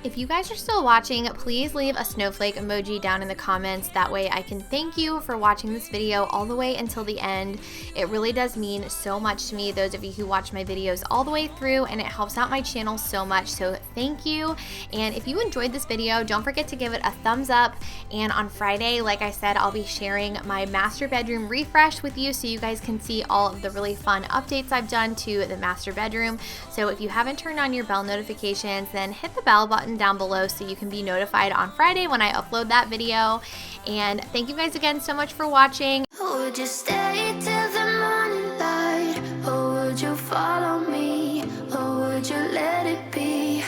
If you guys are still watching, please leave a snowflake emoji down in the comments. That way I can thank you for watching this video all the way until the end. It really does mean so much to me, those of you who watch my videos all the way through, and it helps out my channel so much, so thank you. And if you enjoyed this video, don't forget to give it a thumbs up. And on Friday, like I said, I'll be sharing my master bedroom refresh with you so you guys can see all of the really fun updates I've done to the master bedroom. So if you haven't turned on your bell notifications, then hit the bell button down below so you can be notified on Friday when I upload that video. And thank you guys again so much for watching. Would you stay till the morning light? Or would you follow me? Or would you let it be?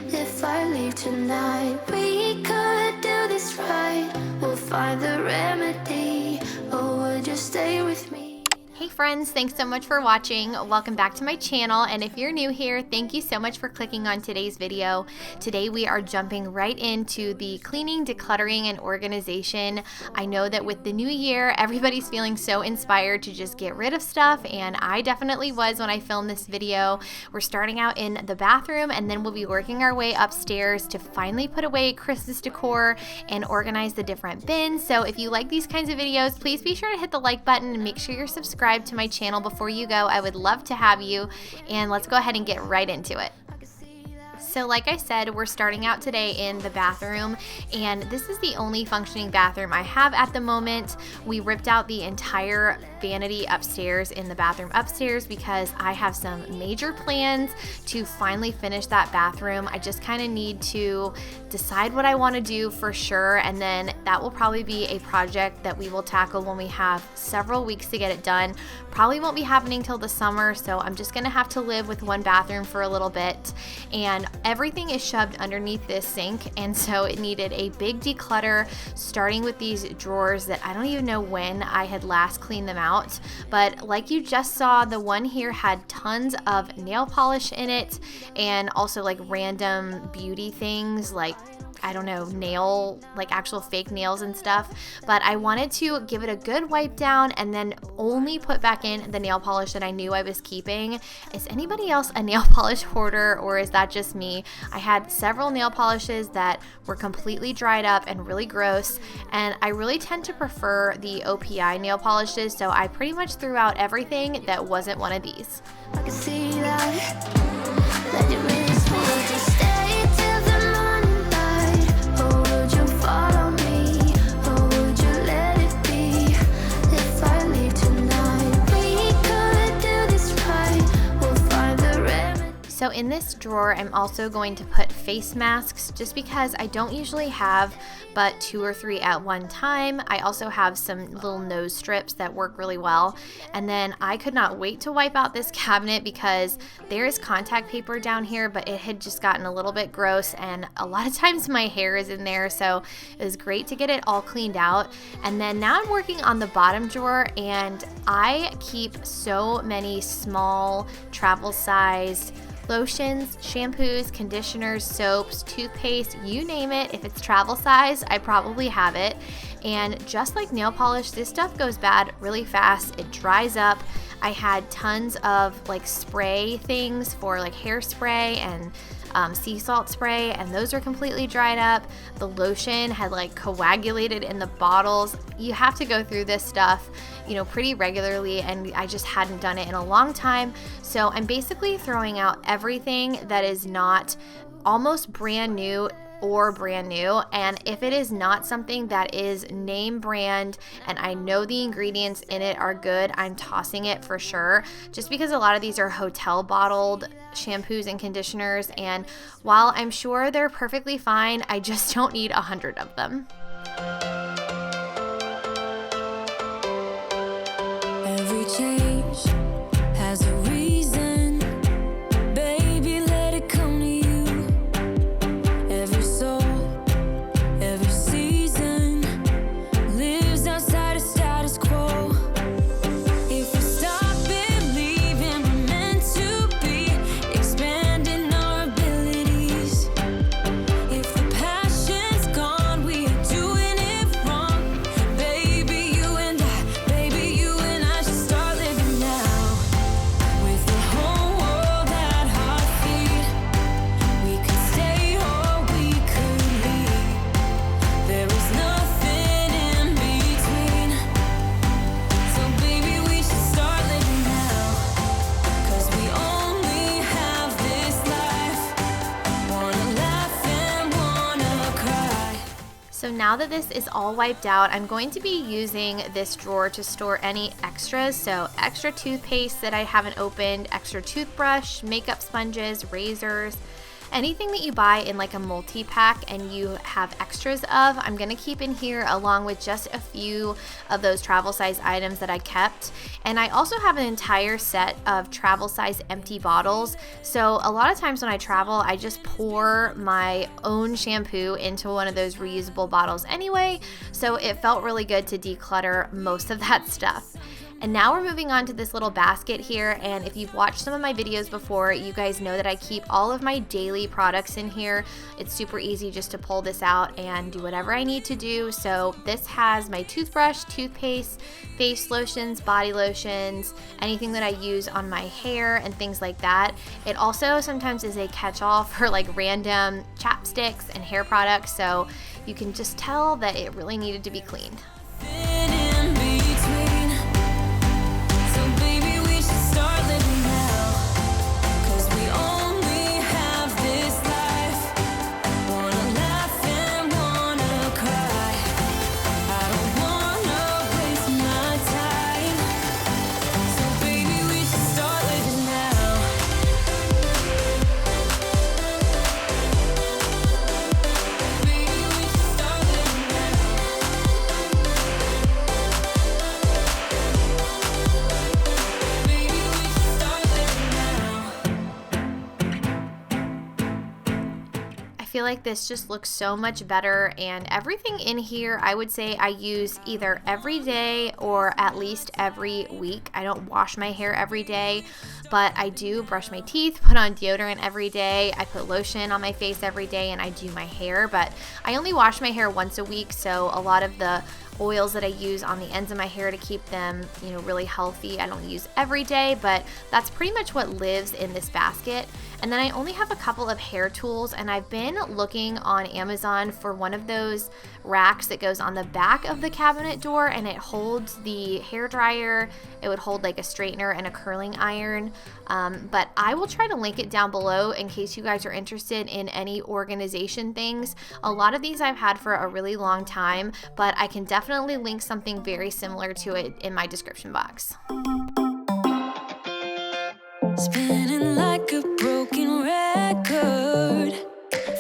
If I leave tonight, we could do this right. We'll find the remedy. Or would you stay with me? Hey friends, thanks so much for watching. Welcome back to my channel, and if you're new here, thank you so much for clicking on today's video. Today we are jumping right into the cleaning, decluttering, and organization. I know that with the new year, everybody's feeling so inspired to just get rid of stuff, and I definitely was when I filmed this video. We're starting out in the bathroom, and then we'll be working our way upstairs to finally put away Christmas decor and organize the different bins. So if you like these kinds of videos, please be sure to hit the like button and make sure you're subscribed to my channel before you go. I would love to have you, and let's go ahead and get right into it. So like I said, we're starting out today in the bathroom, and this is the only functioning bathroom I have at the moment. We ripped out the entire vanity upstairs in the bathroom upstairs because I have some major plans to finally finish that bathroom. I just kind of need to decide what I want to do for sure, and then that will probably be a project that we will tackle when we have several weeks to get it done. Probably won't be happening till the summer, so I'm just gonna have to live with one bathroom for a little bit. And everything is shoved underneath this sink, and so it needed a big declutter, starting with these drawers that I don't even know when I had last cleaned them out. But like you just saw, the one here had tons of nail polish in it, and also like random beauty things like, I don't know, nail, like actual fake nails and stuff. But I wanted to give it a good wipe down and then only put back in the nail polish that I knew I was keeping. Is anybody else a nail polish hoarder, or is that just me? I had several nail polishes that were completely dried up and really gross, and I really tend to prefer the OPI nail polishes, so I pretty much threw out everything that wasn't one of these. I can see that you miss me. Would you stay till the morning light? Or would you follow me? Or would you let it be? If I leave tonight, we could do this right. We'll find the remedy. So in this drawer, I'm also going to put face masks just because I don't usually have but 2 or 3 at one time. I also have some little nose strips that work really well. And then I could not wait to wipe out this cabinet because there is contact paper down here, but it had just gotten a little bit gross, and a lot of times my hair is in there, so it was great to get it all cleaned out. And then now I'm working on the bottom drawer, and I keep so many small travel-sized lotions, shampoos, conditioners, soaps, toothpaste, you name it. If it's travel size, I probably have it. And just like nail polish, this stuff goes bad really fast. It dries up. I had tons of like spray things for like hairspray and sea salt spray, and those are completely dried up. The lotion had like coagulated in the bottles. You have to go through this stuff, you know, pretty regularly, and I just hadn't done it in a long time. So I'm basically throwing out everything that is not almost brand new or brand new, and if it is not something that is name brand and I know the ingredients in it are good, I'm tossing it for sure, just because a lot of these are hotel bottled shampoos and conditioners, and while I'm sure they're perfectly fine, I just don't need 100 of them. Every change has a reason. Baby, let it come to you. Every soul, every season lives outside of status quo. If we stop believing we're meant to be, expanding our abilities. If the passion's gone, we are doing it wrong. Baby, you and I should start living So now that this is all wiped out, I'm going to be using this drawer to store any extras. So extra toothpaste that I haven't opened, extra toothbrush, makeup sponges, razors, anything that you buy in like a multi-pack and you have extras of, I'm gonna keep in here, along with just a few of those travel size items that I kept. And I also have an entire set of travel size empty bottles. So a lot of times when I travel, I just pour my own shampoo into one of those reusable bottles anyway. So it felt really good to declutter most of that stuff. And now we're moving on to this little basket here, and if you've watched some of my videos before, you guys know that I keep all of my daily products in here. It's super easy just to pull this out and do whatever I need to do. So this has my toothbrush, toothpaste, face lotions, body lotions, anything that I use on my hair and things like that. It also sometimes is a catch-all for like random chapsticks and hair products, so you can just tell that it really needed to be cleaned. I feel like this just looks so much better, and everything in here I would say I use either every day or at least every week. I don't wash my hair every day, but I do brush my teeth, put on deodorant every day, I put lotion on my face every day, and I do my hair, but I only wash my hair once a week, so a lot of the oils that I use on the ends of my hair to keep them, you know, really healthy, I don't use every day, but that's pretty much what lives in this basket. And then I only have a couple of hair tools, and I've been looking on Amazon for one of those racks that goes on the back of the cabinet door, and it holds the hair dryer, it would hold like a straightener and a curling iron, but I will try to link it down below in case you guys are interested in any organization things. A lot of these I've had for a really long time, but I can definitely link something very similar to it in my description box. Spinning like a broken record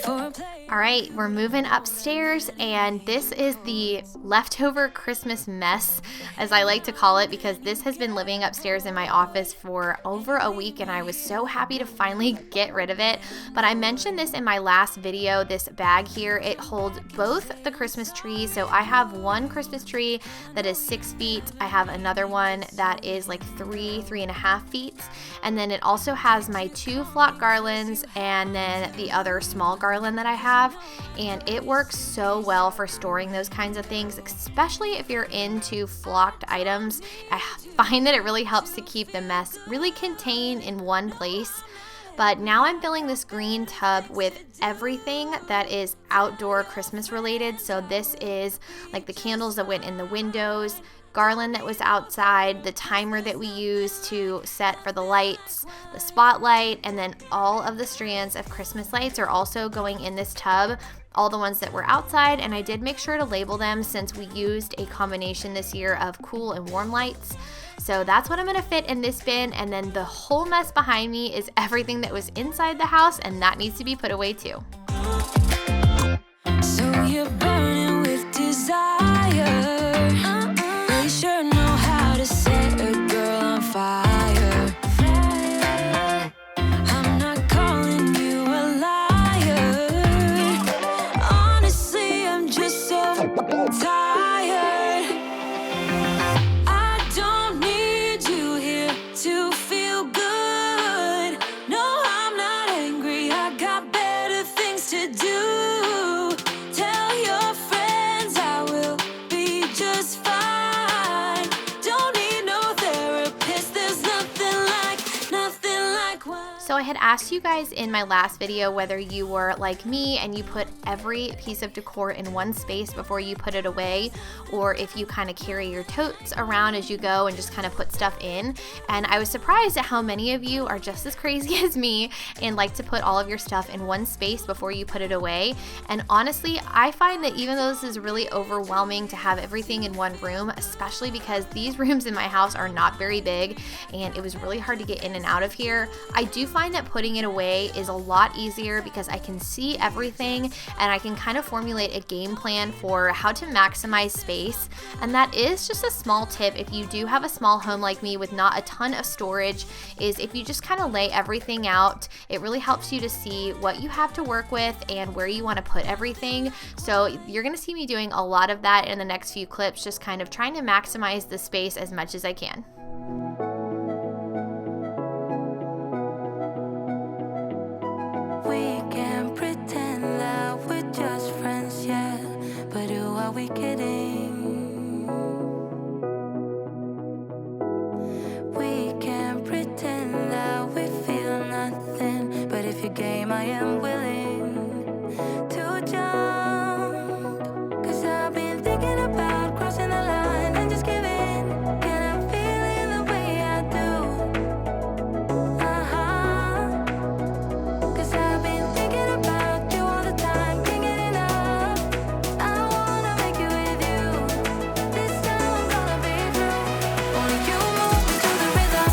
for a play. All right, we're moving upstairs, and this is the leftover Christmas mess, as I like to call it, because this has been living upstairs in my office for over a week, and I was so happy to finally get rid of it. But I mentioned this in my last video, this bag here, it holds both the Christmas trees. So I have one Christmas tree that is 6 feet. I have another one that is like 3.5 feet. And then it also has my 2 flock garlands and then the other small garland that I have. And it works so well for storing those kinds of things, especially if you're into flocked items. I find that it really helps to keep the mess really contained in one place. But now I'm filling this green tub with everything that is outdoor Christmas related. So this is like the candles that went in the windows, garland that was outside, the timer that we use to set for the lights, the spotlight, and then all of the strands of Christmas lights are also going in this tub, all the ones that were outside. And I did make sure to label them since we used a combination this year of cool and warm lights. So that's what I'm gonna fit in this bin, and then the whole mess behind me is everything that was inside the house, and that needs to be put away too. So you're burning with desire. You sure know how to set a girl on fire. I'm not calling you a liar. Honestly, I'm just so tired. I don't need you here to feel good. No, I'm not angry. I got better things had asked you guys in my last video whether you were like me and you put every piece of decor in one space before you put it away, or if you kind of carry your totes around as you go and just kind of put stuff in. And I was surprised at how many of you are just as crazy as me and like to put all of your stuff in one space before you put it away. And honestly, I find that even though this is really overwhelming to have everything in one room, especially because these rooms in my house are not very big and it was really hard to get in and out of here, I do find that putting it away is a lot easier because I can see everything and I can kind of formulate a game plan for how to maximize space. And that is just a small tip if you do have a small home like me with not a ton of storage, is if you just kind of lay everything out, it really helps you to see what you have to work with and where you want to put everything. So you're going to see me doing a lot of that in the next few clips, just kind of trying to maximize the space as much as I can. We can pretend that we're just friends, yeah, but who are we kidding? We can pretend that we feel nothing, but if you're game, I am willing to jump. 'Cause I've been thinking about crossing the line and just giving, and I'm feeling the way I do. Cause I've been thinking about you all the time, can't get enough. I wanna make it with you. This time I'm gonna be true. Only you move me to the rhythm.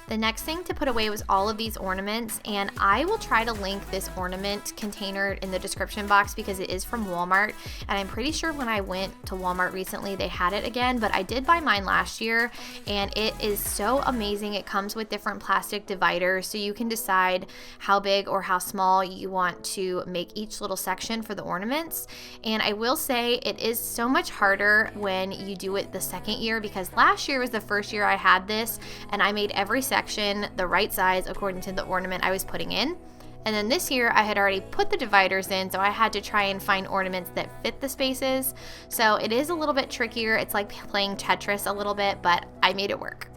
The next thing to put away was all of these ornaments, and I will try to link this ornament container in the description box because it is from Walmart, and I'm pretty sure when I went to Walmart recently they had it again, but I did buy mine last year and it is so amazing. It comes with different plastic dividers so you can decide how big or how small you want to make each little section for the ornaments. And I will say it is so much harder when you do it the second year, because last year was the first year I had this and I made every section the right size according to the ornament I was putting in. And then this year I had already put the dividers in, so I had to try and find ornaments that fit the spaces. So it is a little bit trickier. It's like playing Tetris a little bit, but I made it work.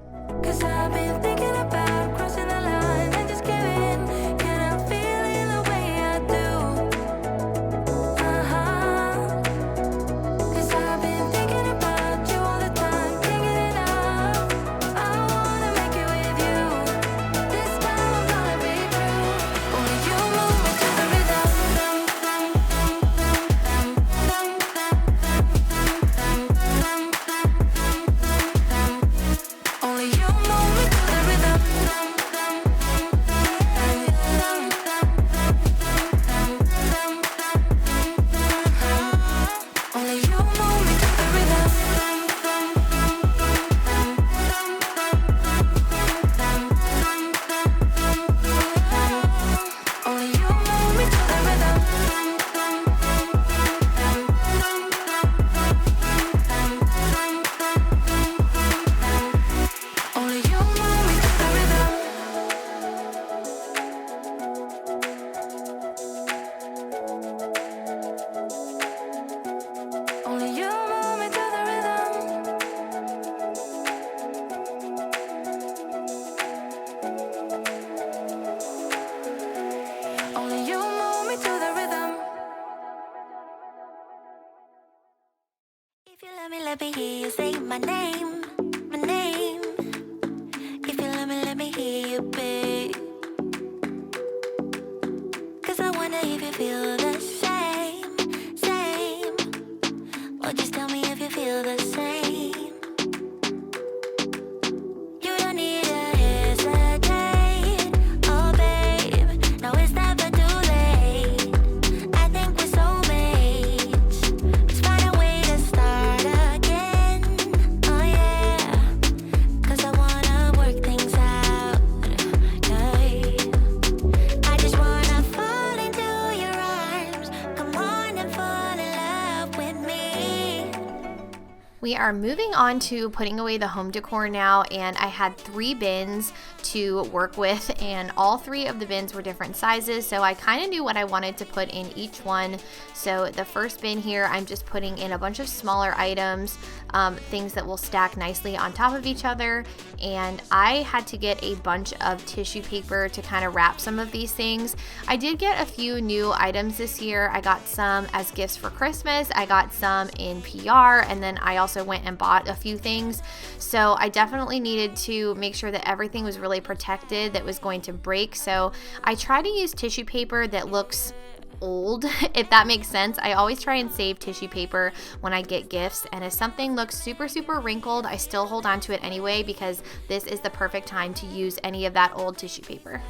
'Cause I've been thinking about crossing the line and just giving, and I'm feeling the way I do. 'Cause I've been thinking about you all the time, can't get enough. I wanna make it with you. This time I'm gonna be true. Only you move me to the rhythm. Only you move me to the rhythm. Only you move me to the rhythm. Only you move me to the rhythm. Only you move me to the rhythm. Only you move me to the rhythm. Only you move me to the rhythm. If you let me hear you say my name, my name. If you let me hear you, babe. 'Cause I wonder if you feel the same, same. Or just tell me if you feel the same. You don't need to hesitate, oh babe. No, it's never too late. I think we're soulmates. Let's find a way to start again. Oh yeah. We are moving on to putting away the home decor now, and I had 3 bins to work with, and all 3 of the bins were different sizes, so I kind of knew what I wanted to put in each one. So the first bin here, I'm just putting in a bunch of smaller items, things that will stack nicely on top of each other, and I had to get a bunch of tissue paper to kind of wrap some of these things. I did get a few new items this year. I got some as gifts for Christmas, I got some in PR, and then I also went and bought a few things. So I definitely needed to make sure that everything was really protected, that was going to break. So I try to use tissue paper that looks old, if that makes sense. I always try and save tissue paper when I get gifts, and if something looks super wrinkled, I still hold on to it anyway, because this is the perfect time to use any of that old tissue paper.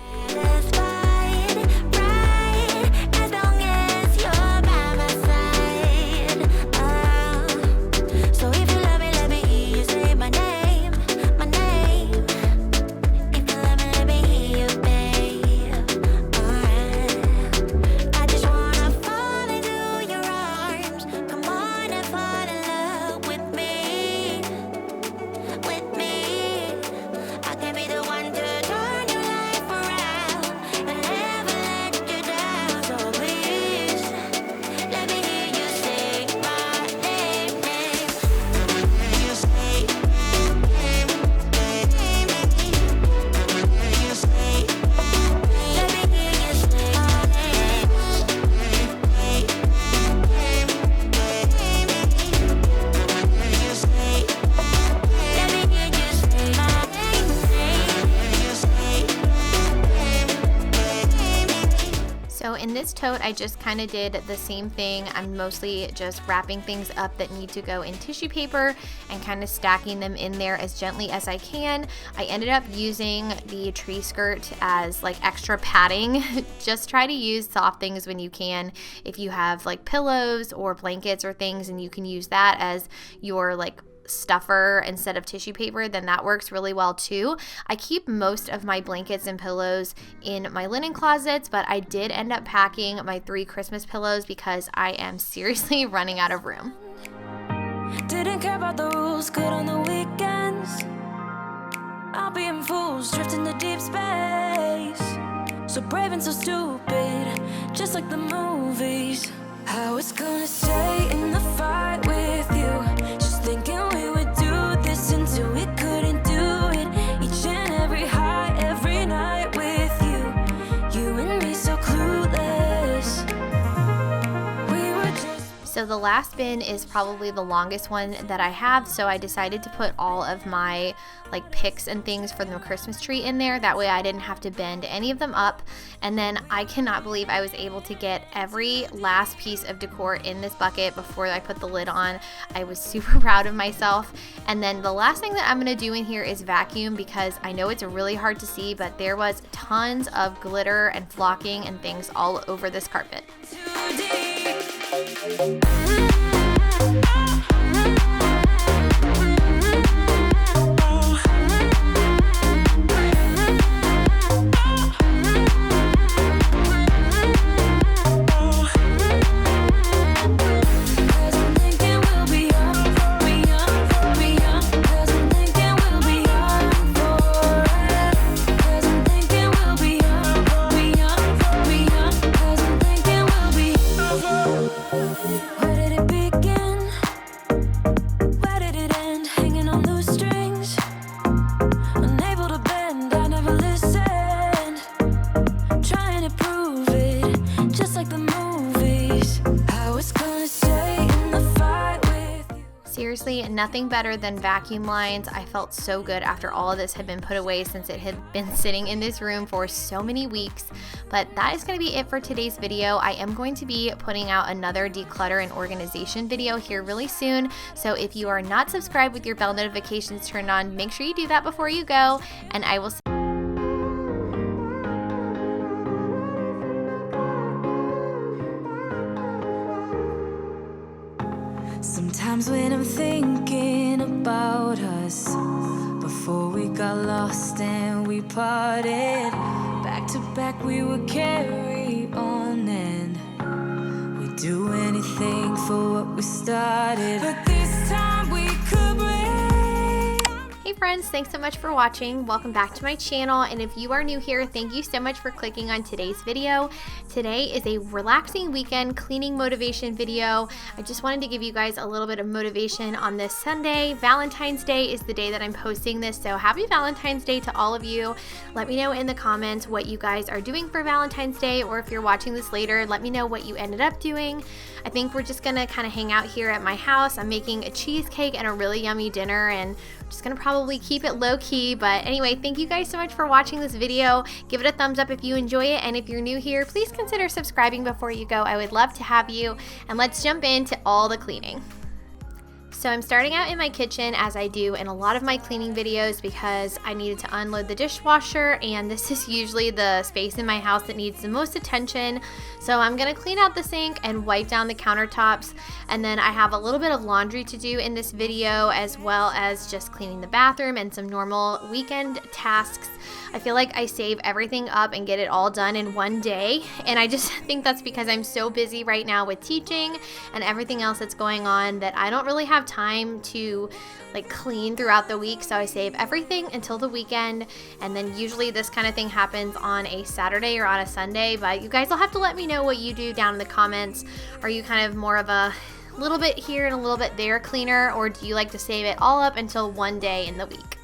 So in this tote, I just kind of did the same thing. I'm mostly just wrapping things up that need to go in tissue paper and kind of stacking them in there as gently as I can. I ended up using the tree skirt as like extra padding. Just try to use soft things when you can. If you have like pillows or blankets or things, and you can use that as your like stuffer instead of tissue paper, then that works really well too. I keep most of my blankets and pillows in my linen closets, but I did end up packing my 3 Christmas pillows because I am seriously running out of room. Didn't care about the rules, good on the weekends. I'll be in fools, drifting to deep space. So brave and so stupid, just like the movies. How it's gonna stay in the fight with you. Just thinking we would do this until we couldn't do it. Each and every high, every night with you. You and me so clueless. We were just... So the last bin is probably the longest one that I have, so I decided to put all of my like picks and things for the Christmas tree in there. That way I didn't have to bend any of them up. And then I cannot believe I was able to get every last piece of decor in this bucket before I put the lid on. I was super proud of myself. And then the last thing that I'm gonna do in here is vacuum, because I know it's really hard to see, but there was tons of glitter and flocking and things all over this carpet. too deep. Seriously, nothing better than vacuum lines. I felt so good after all of this had been put away, since it had been sitting in this room for so many weeks. But that is going to be it for today's video. I am going to be putting out another declutter and organization video here really soon. So if you are not subscribed with your bell notifications turned on, make sure you do that before you go, and I will see Sometimes when I'm thinking about us, before we got lost and we parted, back to back we would carry on, and we'd do anything for what we started. But this time we friends, thanks so much for watching. Welcome back to my channel, and if you are new here, thank you so much for clicking on today's video. Today is a relaxing weekend cleaning motivation video. I just wanted to give you guys a little bit of motivation on this Sunday. Valentine's Day is the day that I'm posting this, so happy Valentine's Day to all of you. Let me know in the comments what you guys are doing for Valentine's Day, or if you're watching this later, let me know what you ended up doing. I think we're just gonna kind of hang out here at my house. I'm making a cheesecake and a really yummy dinner, and I'm just gonna probably keep it low-key. But anyway, thank you guys so much for watching this video. Give it a thumbs up if you enjoy it, and if you're new here, please consider subscribing before you go. I would love to have you, and let's jump into all the cleaning. So I'm starting out in my kitchen, as I do in a lot of my cleaning videos, because I needed to unload the dishwasher, and this is usually the space in my house that needs the most attention. So I'm gonna clean out the sink and wipe down the countertops, and then I have a little bit of laundry to do in this video, as well as just cleaning the bathroom and some normal weekend tasks. I feel like I save everything up and get it all done in one day, and I just think that's because I'm so busy right now with teaching and everything else that's going on that I don't really have time to like clean throughout the week. So I save everything until the weekend, and then usually this kind of thing happens on a Saturday or on a Sunday. But you guys will have to let me know what you do down in the comments. Are you kind of more of a little bit here and a little bit there cleaner, or do you like to save it all up until one day in the week?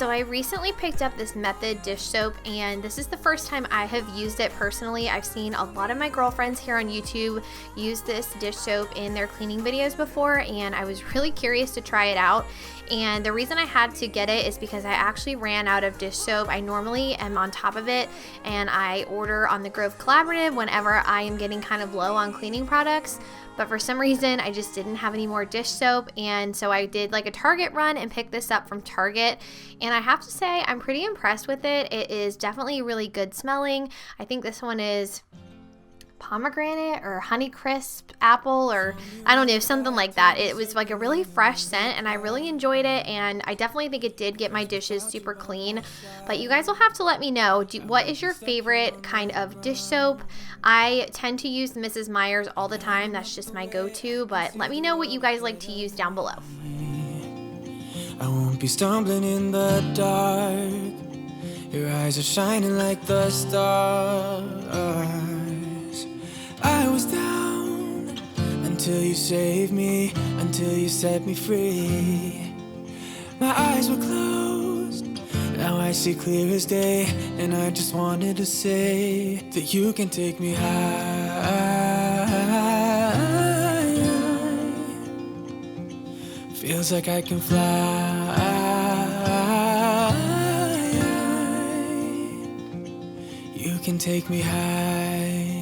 I recently picked up this Method dish soap, and this is the first time I have used it personally. I've seen a lot of my girlfriends here on YouTube use this dish soap in their cleaning videos before, and I was really curious to try it out. And the reason I had to get it is because I actually ran out of dish soap. I normally am on top of it, and I order on the Grove Collaborative whenever I am getting kind of low on cleaning products. But for some reason, I just didn't have any more dish soap, and so I did like a Target run and picked this up from Target. And I have to say, I'm pretty impressed with it. It is definitely really good smelling. I think this one is pomegranate or Honeycrisp apple, or I don't know, something like that. It was like a really fresh scent, and I really enjoyed it, and I definitely think it did get my dishes super clean. But you guys will have to let me know, what is your favorite kind of dish soap? I tend to use Mrs. Meyer's all the time. That's just my go-to, but let me know what you guys like to use down below. I won't be stumbling in the dark. Your eyes are shining like the stars. I was down until you saved me, until you set me free. My eyes were closed, now I see clear as day, and I just wanted to say that you can take me high. Feels like I can fly. You can take me high.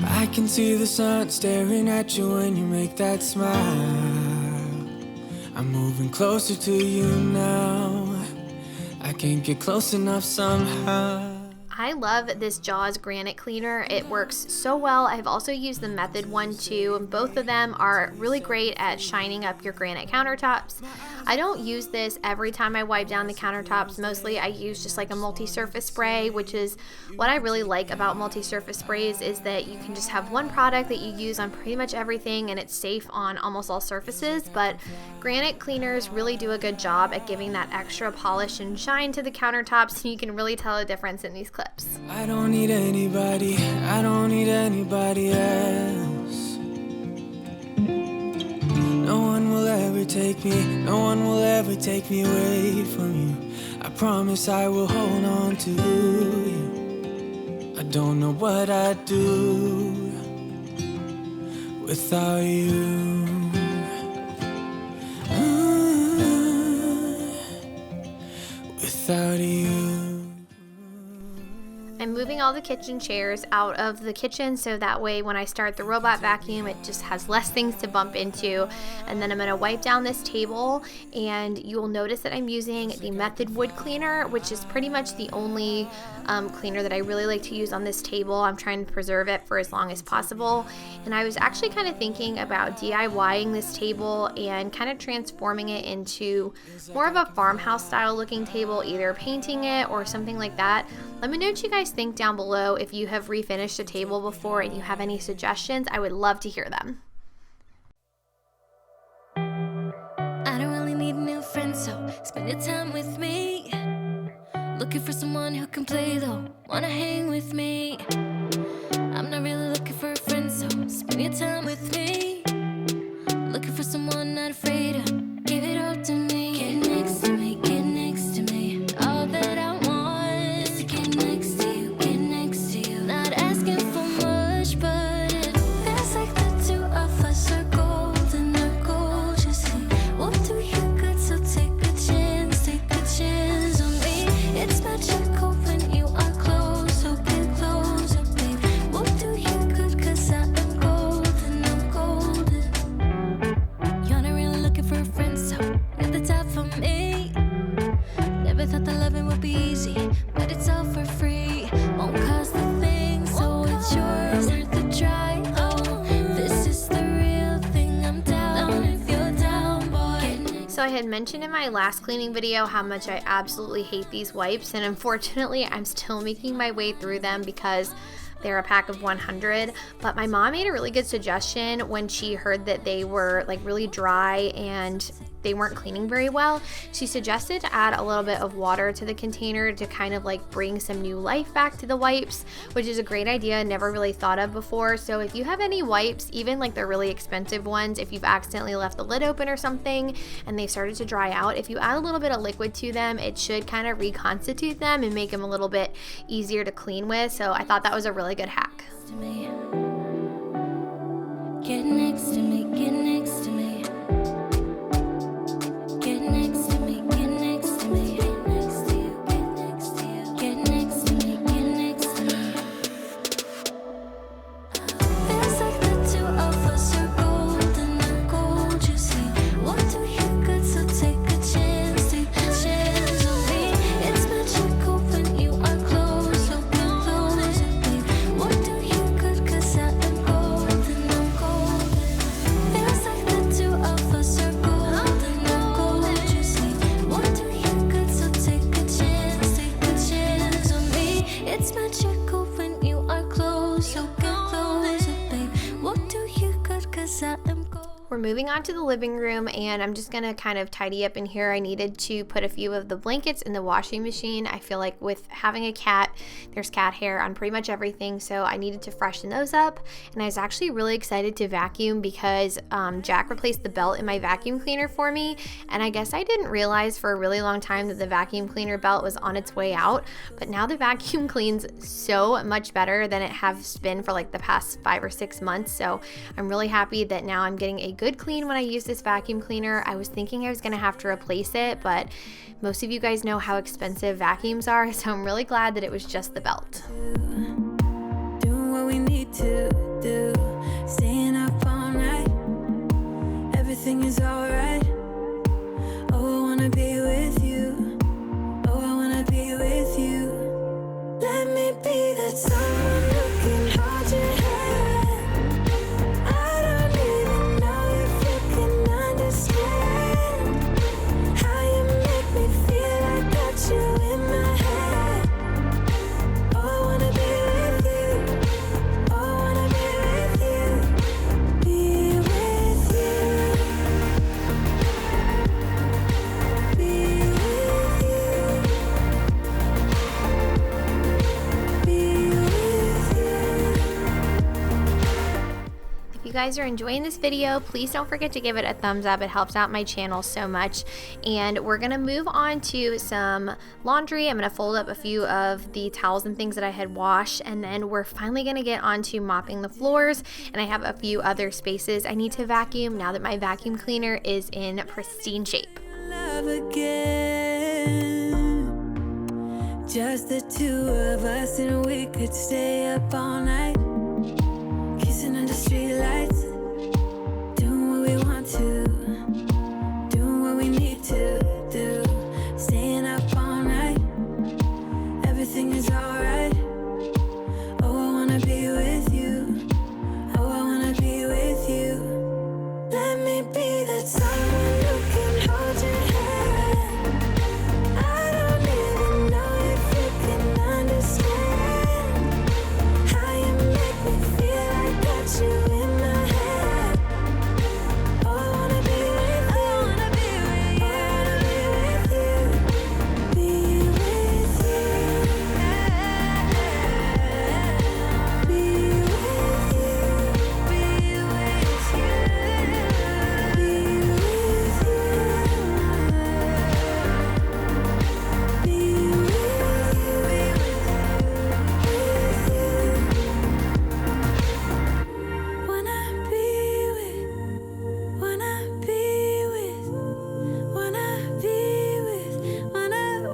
I can see the sun staring at you when you make that smile. I'm moving closer to you now. I can't get close enough somehow. I love this Jaws granite cleaner. It works so well. I've also used the Method one too, and both of them are really great at shining up your granite countertops. I don't use this every time I wipe down the countertops. Mostly I use just like a multi-surface spray, which is what I really like about multi-surface sprays, is that you can just have one product that you use on pretty much everything, and it's safe on almost all surfaces. But granite cleaners really do a good job at giving that extra polish and shine to the countertops, and you can really tell a difference in these clips. I don't need anybody, I don't need anybody else. No one will ever take me, no one will ever take me away from you. I promise I will hold on to you. I don't know what I'd do without you. Without you. I'm moving moving all the kitchen chairs out of the kitchen so that way when I start the robot vacuum, it just has less things to bump into. And then I'm going to wipe down this table, and you'll notice that I'm using the Method wood cleaner, which is pretty much the only cleaner that I really like to use on this table. I'm trying to preserve it for as long as possible. And I was actually kind of thinking about DIYing this table and kind of transforming it into more of a farmhouse style looking table, either painting it or something like that. Let me know what you guys think down below. If you have refinished a table before and you have any suggestions, I would love to hear them. I don't really need a new friend, so spend your time with me. Looking for someone who can play though, wanna hang with me. I'm not really looking for a friend, so spend your time with me. Looking for someone not afraid to give it all to me. Get next to me, get next to me. All that I want is to get next to you, get next to you. Not asking for much, but it feels like the two of us are golden or gold. You see, we'll do you good, so take a chance on me. It's magical when you are close, so get closer, babe. We'll do you good, cause I am golden, I'm golden. You're not really looking for a friend, so at the top for me. Never thought that loving would be easy, but it's all for free. Won't cost a thing, so it's yours, worth a try. Oh, this is the real thing, I'm down if you're down, boy. So I had mentioned in my last cleaning video how much I absolutely hate these wipes, and unfortunately I'm still making my way through them because they're a pack of 100, but my mom made a really good suggestion when she heard that they were like really dry and they weren't cleaning very well. She suggested to add a little bit of water to the container to kind of like bring some new life back to the wipes, which is a great idea, never really thought of before. So if you have any wipes, even like the really expensive ones, if you've accidentally left the lid open or something and they've started to dry out, if you add a little bit of liquid to them, it should kind of reconstitute them and make them a little bit easier to clean with. So I thought that was a really good hack. Get next to me, get next to me. Get next to me, get next to me. Get next to you, get next to you. Get next to me, get next to me. Feels like the two of us are golden and gold, you see. We'll do you good, so take a chance on me. It's magical when you are close, so get closer, babe. We'll do you good, cause I am golden, I'm golden. Feels like the two of us are golden and gold, you see. We'll do you good, so take a chance on me. It's magical when you are close, so get closer, babe. We'll do you good, cause I am gold. We're moving on to the living room, and I'm just gonna kind of tidy up in here. I needed to put a few of the blankets in the washing machine. I feel like with having a cat, there's cat hair on pretty much everything, so I needed to freshen those up. And I was actually really excited to vacuum because Jack replaced the belt in my vacuum cleaner for me, and I guess I didn't realize for a really long time that the vacuum cleaner belt was on its way out, but now the vacuum cleans so much better than it has been for like the past 5 or 6 months. So I'm really happy that now I'm getting a good clean when I use this vacuum cleaner. I was thinking I was gonna have to replace it, but most of you guys know how expensive vacuums are, so I'm really glad that it was just the belt. Doing what we need to do, staying up all night. Everything is alright. Oh, I wanna be with you. Oh, I wanna be with you. Let me be that someone who can hold your hand. I don't even know if you can understand how you make me feel. I got you in my head. Oh, I wanna be with you. Oh, I wanna be with you. Be with you. Be with you. Be with you. If you guys are enjoying this video, please don't forget to give it a thumbs up. It helps out my channel so much. And we're gonna move on to some laundry. I'm gonna fold up a few of the towels and things that I had washed, and then we're finally gonna get on to mopping the floors. And I have a few other spaces I need to vacuum now that my vacuum cleaner is in pristine shape. Love again. Just the two of us, and we could stay up all night, kissing under streetlights, doing what we want to, doing what we need to do, staying up all night. Everything is alright. Oh, I wanna be with you. Oh, I wanna be with you. Let me be that someone who can hold your hand. I don't even know if you can understand how you make me feel. I got you in my head. Oh, I wanna be with you. I wanna be with you. I wanna be with you. Be with you. Be with you. Be with you. Be with you. Be wanna be with, wanna be with, wanna be with,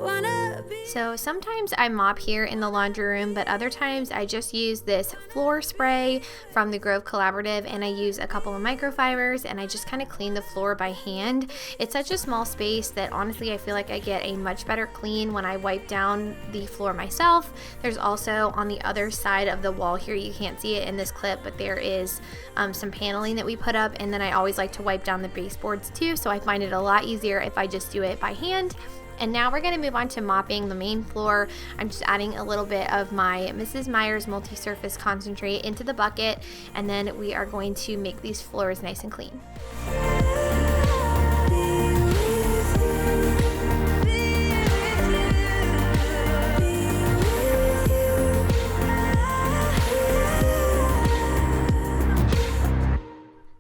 wanna be. So sometimes I mop here in the laundry room, but other times I just use this floor spray from the Grove Collaborative, and I use a couple of microfibers, and I just kind of clean the floor by hand. It's such a small space that honestly I feel like I get a much better clean when I wipe down the floor myself. There's also on the other side of the wall here, you can't see it in this clip, but there is some paneling that we put up, and then I always like to wipe down the baseboards too, so I find it a lot easier if I just do it by hand. And now we're going to move on to mopping the main floor. I'm just adding a little bit of my Mrs. Meyer's multi-surface concentrate into the bucket, and then we are going to make these floors nice and clean.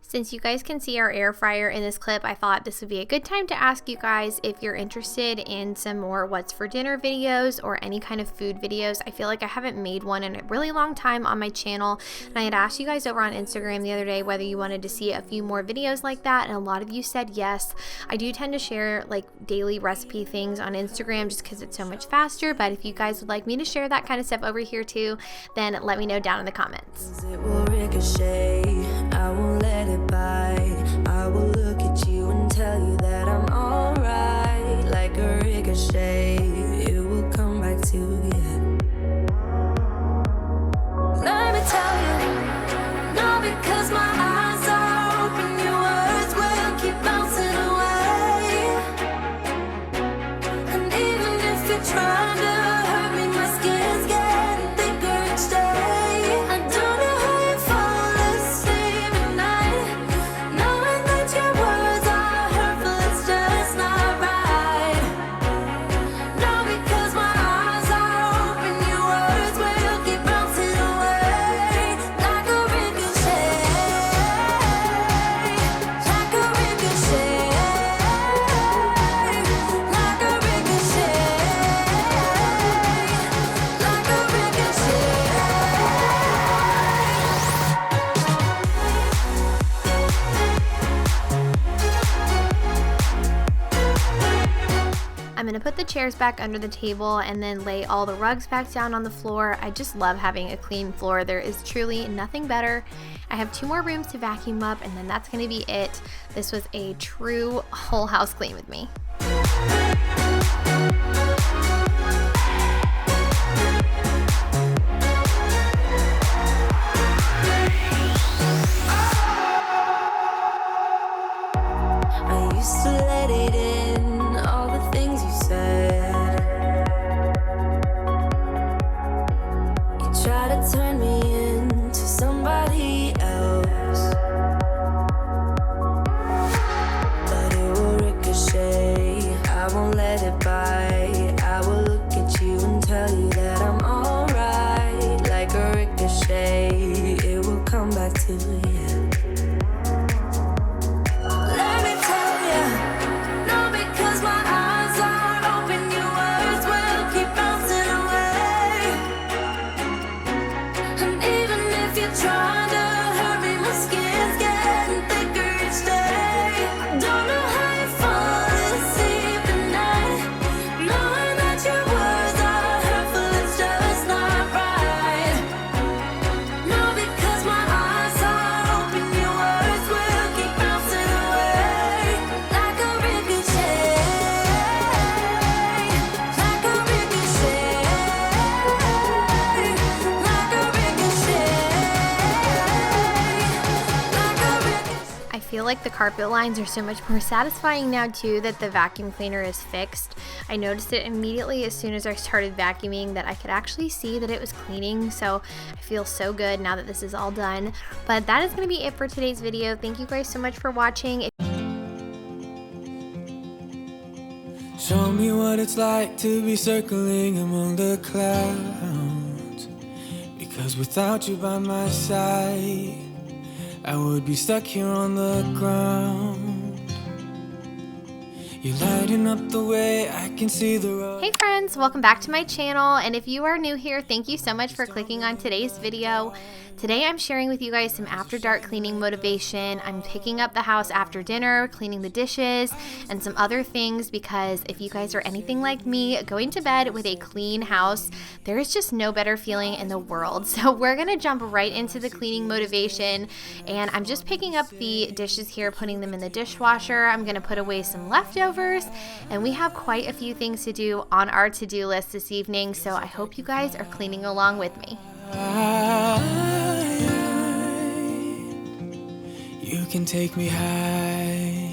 Since you guys can see our air fryer in this clip, I thought this would be a good time to ask you guys if you're interested in some more what's for dinner videos or any kind of food videos. I feel like I haven't made one in a really long time on my channel, and I had asked you guys over on Instagram the other day whether you wanted to see a few more videos like that, and a lot of you said yes. I do tend to share like daily recipe things on Instagram just because it's so much faster, but if you guys would like me to share that kind of stuff over here too, then let me know down in the comments. It will ricochet. I won't let it bite. I will look at you and tell you that I'm alright. Like a ricochet, it will come back to you. Let me tell you, not because my eyes are open, your words will keep bouncing away. And even if you're trying to hurt me, my skin's getting thicker each day. I don't know how you fall asleep at night, knowing that your words are hurtful, it's just not right. No, because my eyes are open, your words will keep bouncing away. Like a ricochet, like a ricochet, like a ricochet, like a ricochet. I'm going to put the chairs back under the table and then lay all the rugs back down on the floor. I just love having a clean floor. There is truly nothing better. I have 2 more rooms to vacuum up, and then that's going to be it. This was a true whole house clean with me. I used to let it in, all the things you said. You try to turn me into somebody else, but it will ricochet. I won't let it bite. I will look at you and tell you that I'm alright. Like a ricochet, it will come back to you. Let me tell you, no, because my eyes are open, your words will keep bouncing away. And even if you're trying to hurt me, my skin's getting thicker each day. I don't know how you fall asleep at night, knowing that your words are feel like the carpet lines are so much more satisfying now too that the vacuum cleaner is fixed. I noticed it immediately as soon as I started vacuuming that I could actually see that it was cleaning, so I feel so good now that this is all done. But that is going to be it for today's video. Thank you guys so much for watching. Show me what it's like to be circling among the clouds, because without you by my side I would be stuck here on the ground. You're lighting up the way, I can see the road. Hey friends, welcome back to my channel, and if you are new here, thank you so much for clicking on today's video. Today I'm sharing with you guys some after dark cleaning motivation. I'm picking up the house after dinner, cleaning the dishes, and some other things because if you guys are anything like me, going to bed with a clean house, there is just no better feeling in the world. So we're gonna jump right into the cleaning motivation, and I'm just picking up the dishes here, putting them in the dishwasher. I'm gonna put away some leftovers, and we have quite a few things to do on our to-do list this evening, so I hope you guys are cleaning along with me. You can take me high.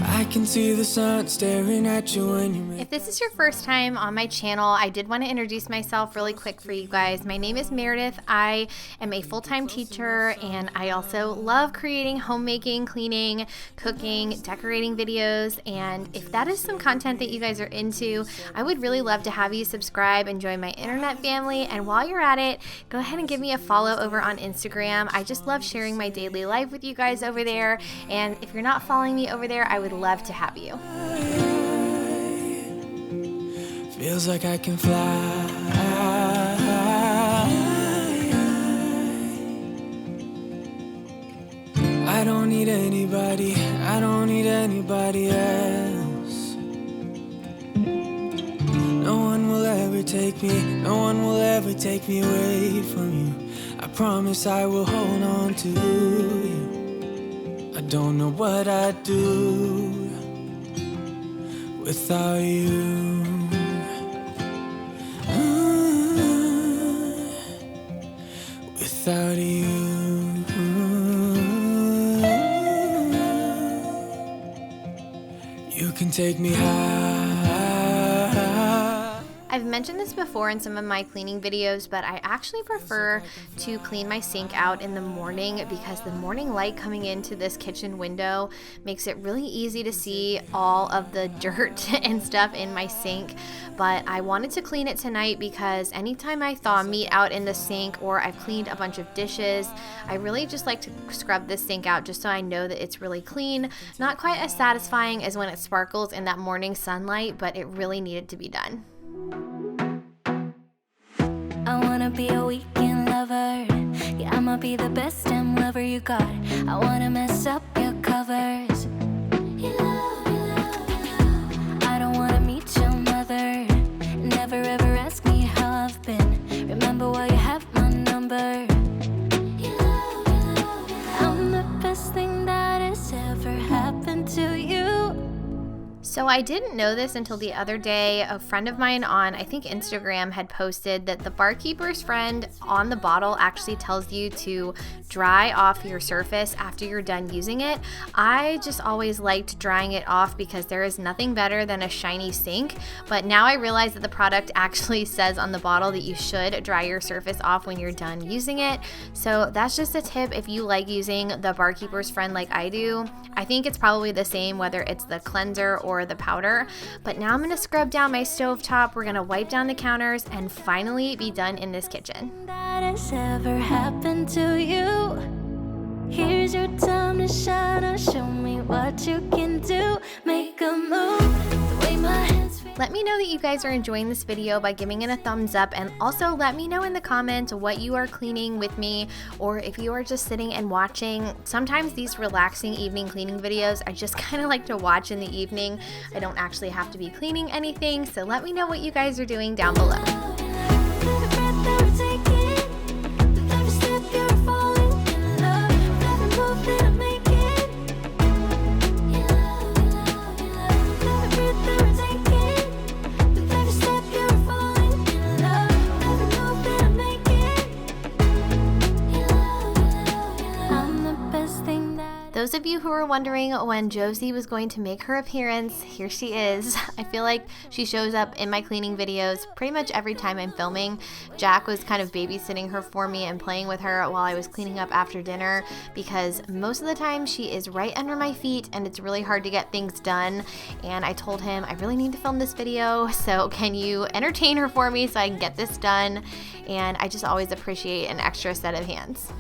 I can see the sun staring at you when you make. If this is your first time on my channel, I did want to introduce myself really quick for you guys. My name is Meredith. I am a full-time teacher, and I also love creating homemaking, cleaning, cooking, decorating videos. And if that is some content that you guys are into, I would really love to have you subscribe and join my internet family. And while you're at it, go ahead and give me a follow over on Instagram. I just love sharing my daily life with you guys over there. And if you're not following me over there, I would love to have you. Feels like I can fly. I don't need anybody, I don't need anybody else. No one will ever take me, no one will ever take me away from you. I promise I will hold on to you. I don't know what I'd do without you. Without you. You can take me high. I've mentioned this before in some of my cleaning videos, but I actually prefer to clean my sink out in the morning because the morning light coming into this kitchen window makes it really easy to see all of the dirt and stuff in my sink. But I wanted to clean it tonight because anytime I thaw meat out in the sink or I've cleaned a bunch of dishes, I really just like to scrub this sink out just so I know that it's really clean. Not quite as satisfying as when it sparkles in that morning sunlight, but it really needed to be done. I wanna be a weekend lover. Yeah, I'ma be the best damn lover you got. I wanna mess up your covers. I don't wanna meet your mother. Never ever ask me how I've been. Remember why you have my number. I'm the best thing that has ever happened to you. So I didn't know this until the other day. A friend of mine on, I think Instagram, had posted that the barkeeper's friend on the bottle actually tells you to dry off your surface after you're done using it. I just always liked drying it off because there is nothing better than a shiny sink. But now I realize that the product actually says on the bottle that you should dry your surface off when you're done using it. So that's just a tip if you like using the barkeeper's friend like I do. I think it's probably the same whether it's the cleanser or the powder. But now I'm going to scrub down my stovetop, we're going to wipe down the counters, and finally be done in this kitchen. That has ever happened to you. Here's your time to shine. Now show me what you can do. Make a move the way my hands feel. Let me know that you guys are enjoying this video by giving it a thumbs up, and also let me know in the comments what you are cleaning with me, or if you are just sitting and watching. Sometimes these relaxing evening cleaning videos I just kind of like to watch in the evening. I don't actually have to be cleaning anything, so let me know what you guys are doing down below. Every breath that we're taking, with every step you're falling in love, every move that I'm making. You love, every breath that we're taking, with every step you're falling in love, every move that I'm making. You love, I'm the best Those of you who were wondering when Josie was going to make her appearance, here she is. I feel like she shows up in my cleaning videos pretty much every time I'm filming. Jack was kind of babysitting her for me and playing with her while I was cleaning up after dinner because most of the time she is right under my feet and it's really hard to get things done. And I told him I really need to film this video, so can you entertain her for me so I can get this done? And I just always appreciate an extra set of hands.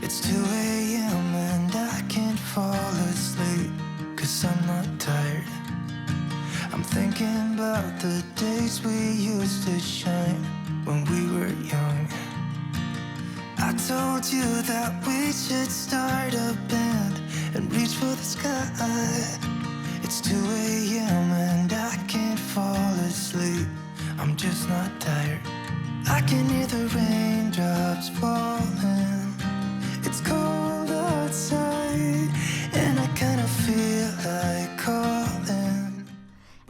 It's 2 a.m. and I can't fall asleep, 'cause I'm not tired. I'm thinking about the days we used to shine when we were young. I told you that we should start a band and reach for the sky. It's 2 a.m. and I can't fall asleep, I'm just not tired. I can hear the raindrops falling. It's cold outside, and I kind of feel like calling.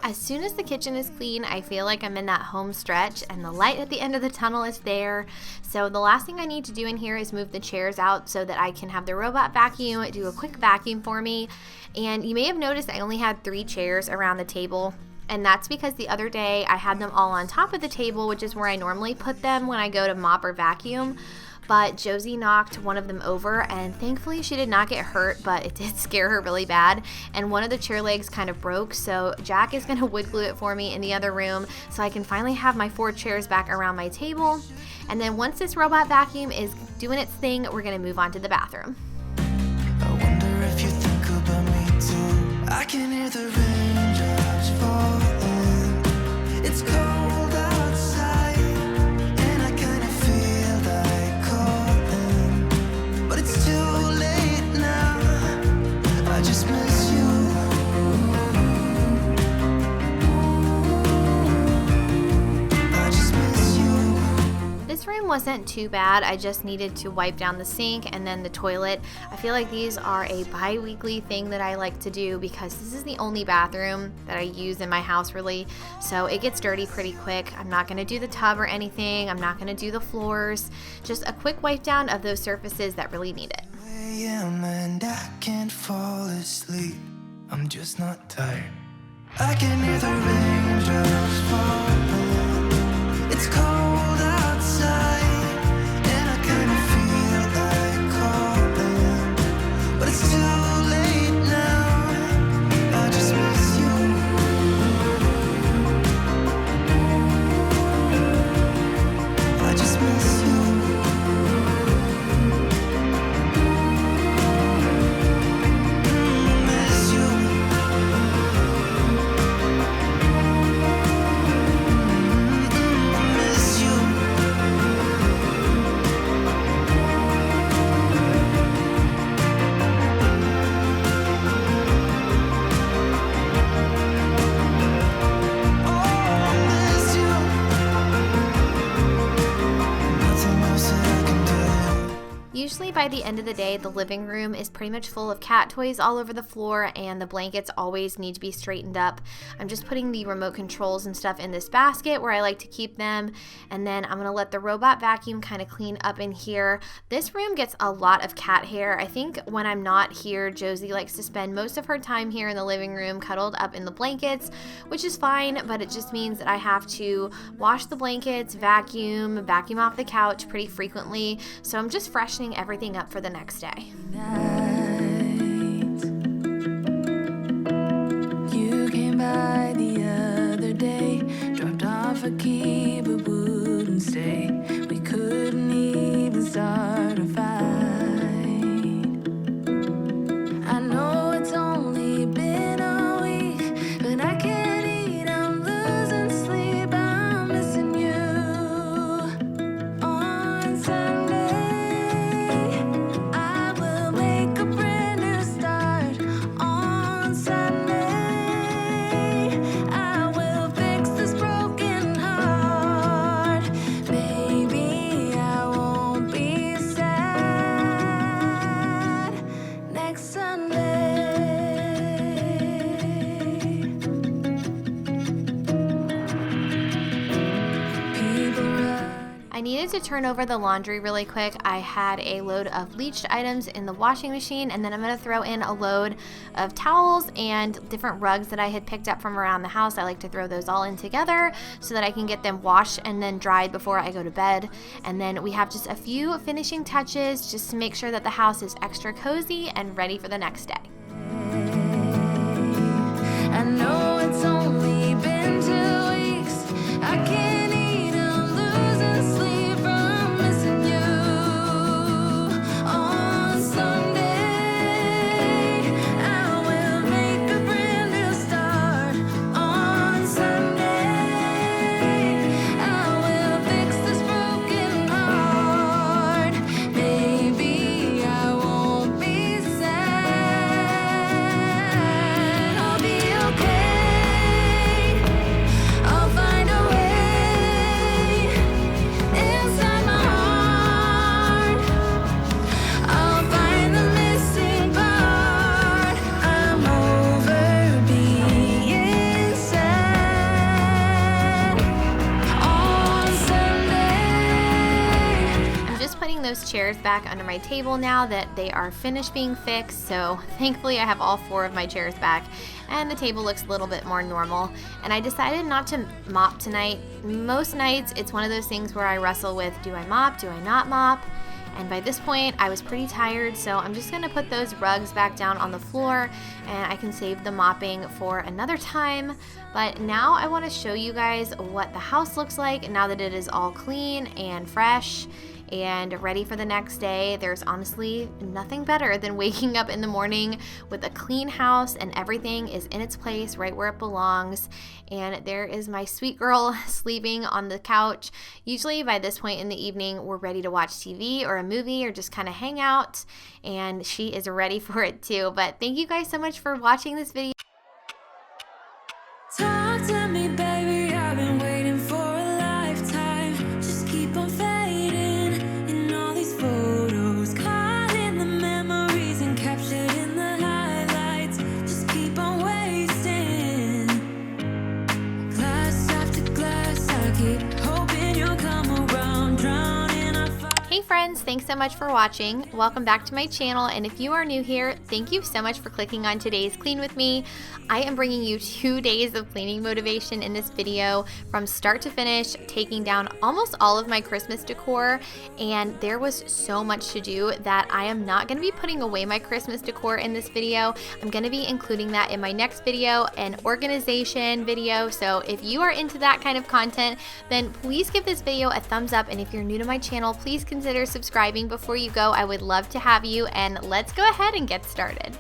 As soon as the kitchen is clean, I feel like I'm in that home stretch and the light at the end of the tunnel is there. So the last thing I need to do in here is move the chairs out so that I can have the robot vacuum do a quick vacuum for me. And you may have noticed I only had 3 chairs around the table. And that's because the other day I had them all on top of the table, which is where I normally put them when I go to mop or vacuum. But Josie knocked one of them over, and thankfully she did not get hurt, but it did scare her really bad. And one of the chair legs kind of broke, so Jack is going to wood glue it for me in the other room so I can finally have my 4 chairs back around my table. And then once this robot vacuum is doing its thing, we're going to move on to the bathroom. I wonder if you think about me too. I can hear the raindrops falling. It's cold outside, and I kind of feel like calling, but it's too late now. I just miss you. I just miss you. This room wasn't too bad. I just needed to wipe down the sink and then the toilet. I feel like these are a bi-weekly thing that I like to do because this is the only bathroom that I use in my house really, so it gets dirty pretty quick. I'm not going to do the tub or anything. I'm not going to do the floors. Just a quick wipe down of those surfaces that really need it. And I can't fall asleep, I'm just not tired. I can hear the raindrops falling. It's cold outside, and I kind of feel like calling, but it's too late now. I just miss you. I just miss you. Miss you. Miss you. Oh, miss you. Nothing else that I can do. Usually by the end of the day, the living room is pretty much full of cat toys all over the floor and the blankets always need to be straightened up. I'm just putting the remote controls and stuff in this basket where I like to keep them, and then I'm going to let the robot vacuum kind of clean up in here. This room gets a lot of cat hair. I think when I'm not here, Josie likes to spend most of her time here in the living room cuddled up in the blankets, which is fine, but it just means that I have to wash the blankets, vacuum off the couch pretty frequently, so I'm just freshening everything up for the next day. You came by the other day, dropped off a key but wouldn't stay. We couldn't even start a fight. I know it's only been a week, but I can't eat, I'm losing sleep, I'm missing you. I needed to turn over the laundry really quick. I had a load of bleached items in the washing machine, and then I'm going to throw in a load of towels and different rugs that I had picked up from around the house. I like to throw those all in together so that I can get them washed and then dried before I go to bed. And then we have just a few finishing touches just to make sure that the house is extra cozy and ready for the next day. I know it's only been 2 weeks. I can't eat, I'm losing sleep from missing you. On Sunday, I will make a brand new start. On Sunday, I will fix this broken heart. Maybe I won't be sad. I'll be okay. I'll find a way inside my heart. I'll find the missing part. I'm over being sad. On Sunday. I'm just putting those chairs back under my table now that they are finished being fixed. So thankfully I have all 4 of my chairs back and the table looks a little bit more normal. And I decided not to mop tonight. Most nights it's one of those things where I wrestle with, do I mop, do I not mop? And by this point I was pretty tired, so I'm just gonna put those rugs back down on the floor and I can save the mopping for another time. But now I wanna show you guys what the house looks like now that it is all clean and fresh and ready for the next day. There's honestly nothing better than waking up in the morning with a clean house and everything is in its place right where it belongs. And there is my sweet girl sleeping on the couch. Usually by this point in the evening we're ready to watch TV or a movie or just kind of hang out, and she is ready for it too. But thank you guys so much for watching this video. Talk to me, baby, I've been waiting for a lifetime. Just keep on fading in all these photos, caught in the memories and captured in the highlights. Just keep on wasting glass after glass. I keep hoping you'll come around, drowning our fire. Hey friends, thanks so much for watching. Welcome back to my channel, and if you are new here, thank you so much for clicking on today's Clean With Me. I am bringing you 2 days of cleaning motivation in this video from start to finish, taking down almost all of my Christmas decor, and there was so much to do that I am not going to be putting away my Christmas decor in this video. I'm going to be including that in my next video, an organization video. So if you are into that kind of content, then please give this video a thumbs up, and if you're new to my channel, please consider subscribing before you go. I would love to have you, and let's go ahead and get started.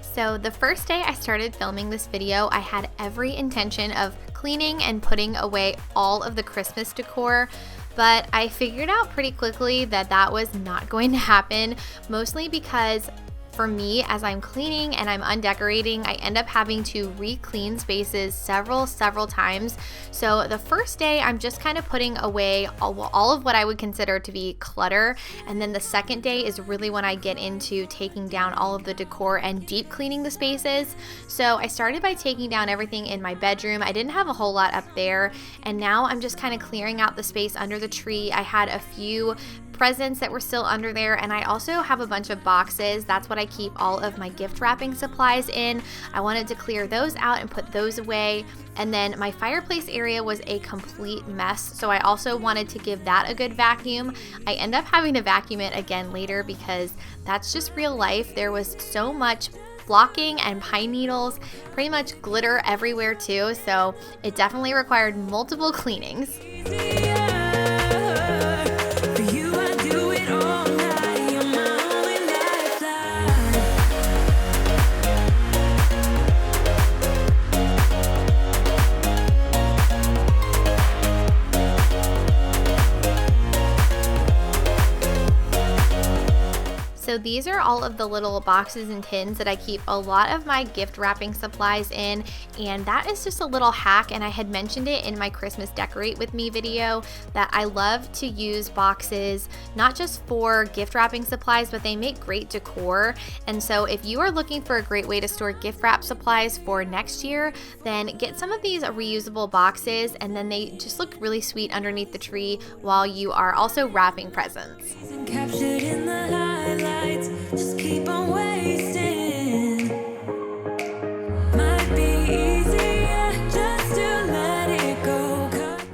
So the first day I started filming this video, I had every intention of cleaning and putting away all of the Christmas decor, but I figured out pretty quickly that that was not going to happen, mostly because for me, as I'm cleaning and I'm undecorating, I end up having to re-clean spaces several times. So the first day, I'm just kind of putting away all of what I would consider to be clutter. And then the second day is really when I get into taking down all of the decor and deep cleaning the spaces. So I started by taking down everything in my bedroom. I didn't have a whole lot up there. And now I'm just kind of clearing out the space under the tree. I had a few presents that were still under there, and I also have a bunch of boxes. That's what I keep all of my gift wrapping supplies in. I wanted to clear those out and put those away. And then my fireplace area was a complete mess, so I also wanted to give that a good vacuum. I end up having to vacuum it again later because that's just real life. There was so much flocking and pine needles, pretty much glitter everywhere too, so it definitely required multiple cleanings. So So these are all of the little boxes and tins that I keep a lot of my gift wrapping supplies in, and that is just a little hack, and I had mentioned it in my Christmas Decorate With Me video that I love to use boxes not just for gift wrapping supplies, but they make great decor. And so if you are looking for a great way to store gift wrap supplies for next year, then get some of these reusable boxes, and then they just look really sweet underneath the tree while you are also wrapping presents. Captured in the highlights, just keep on wasting. Might be easier just to let it go.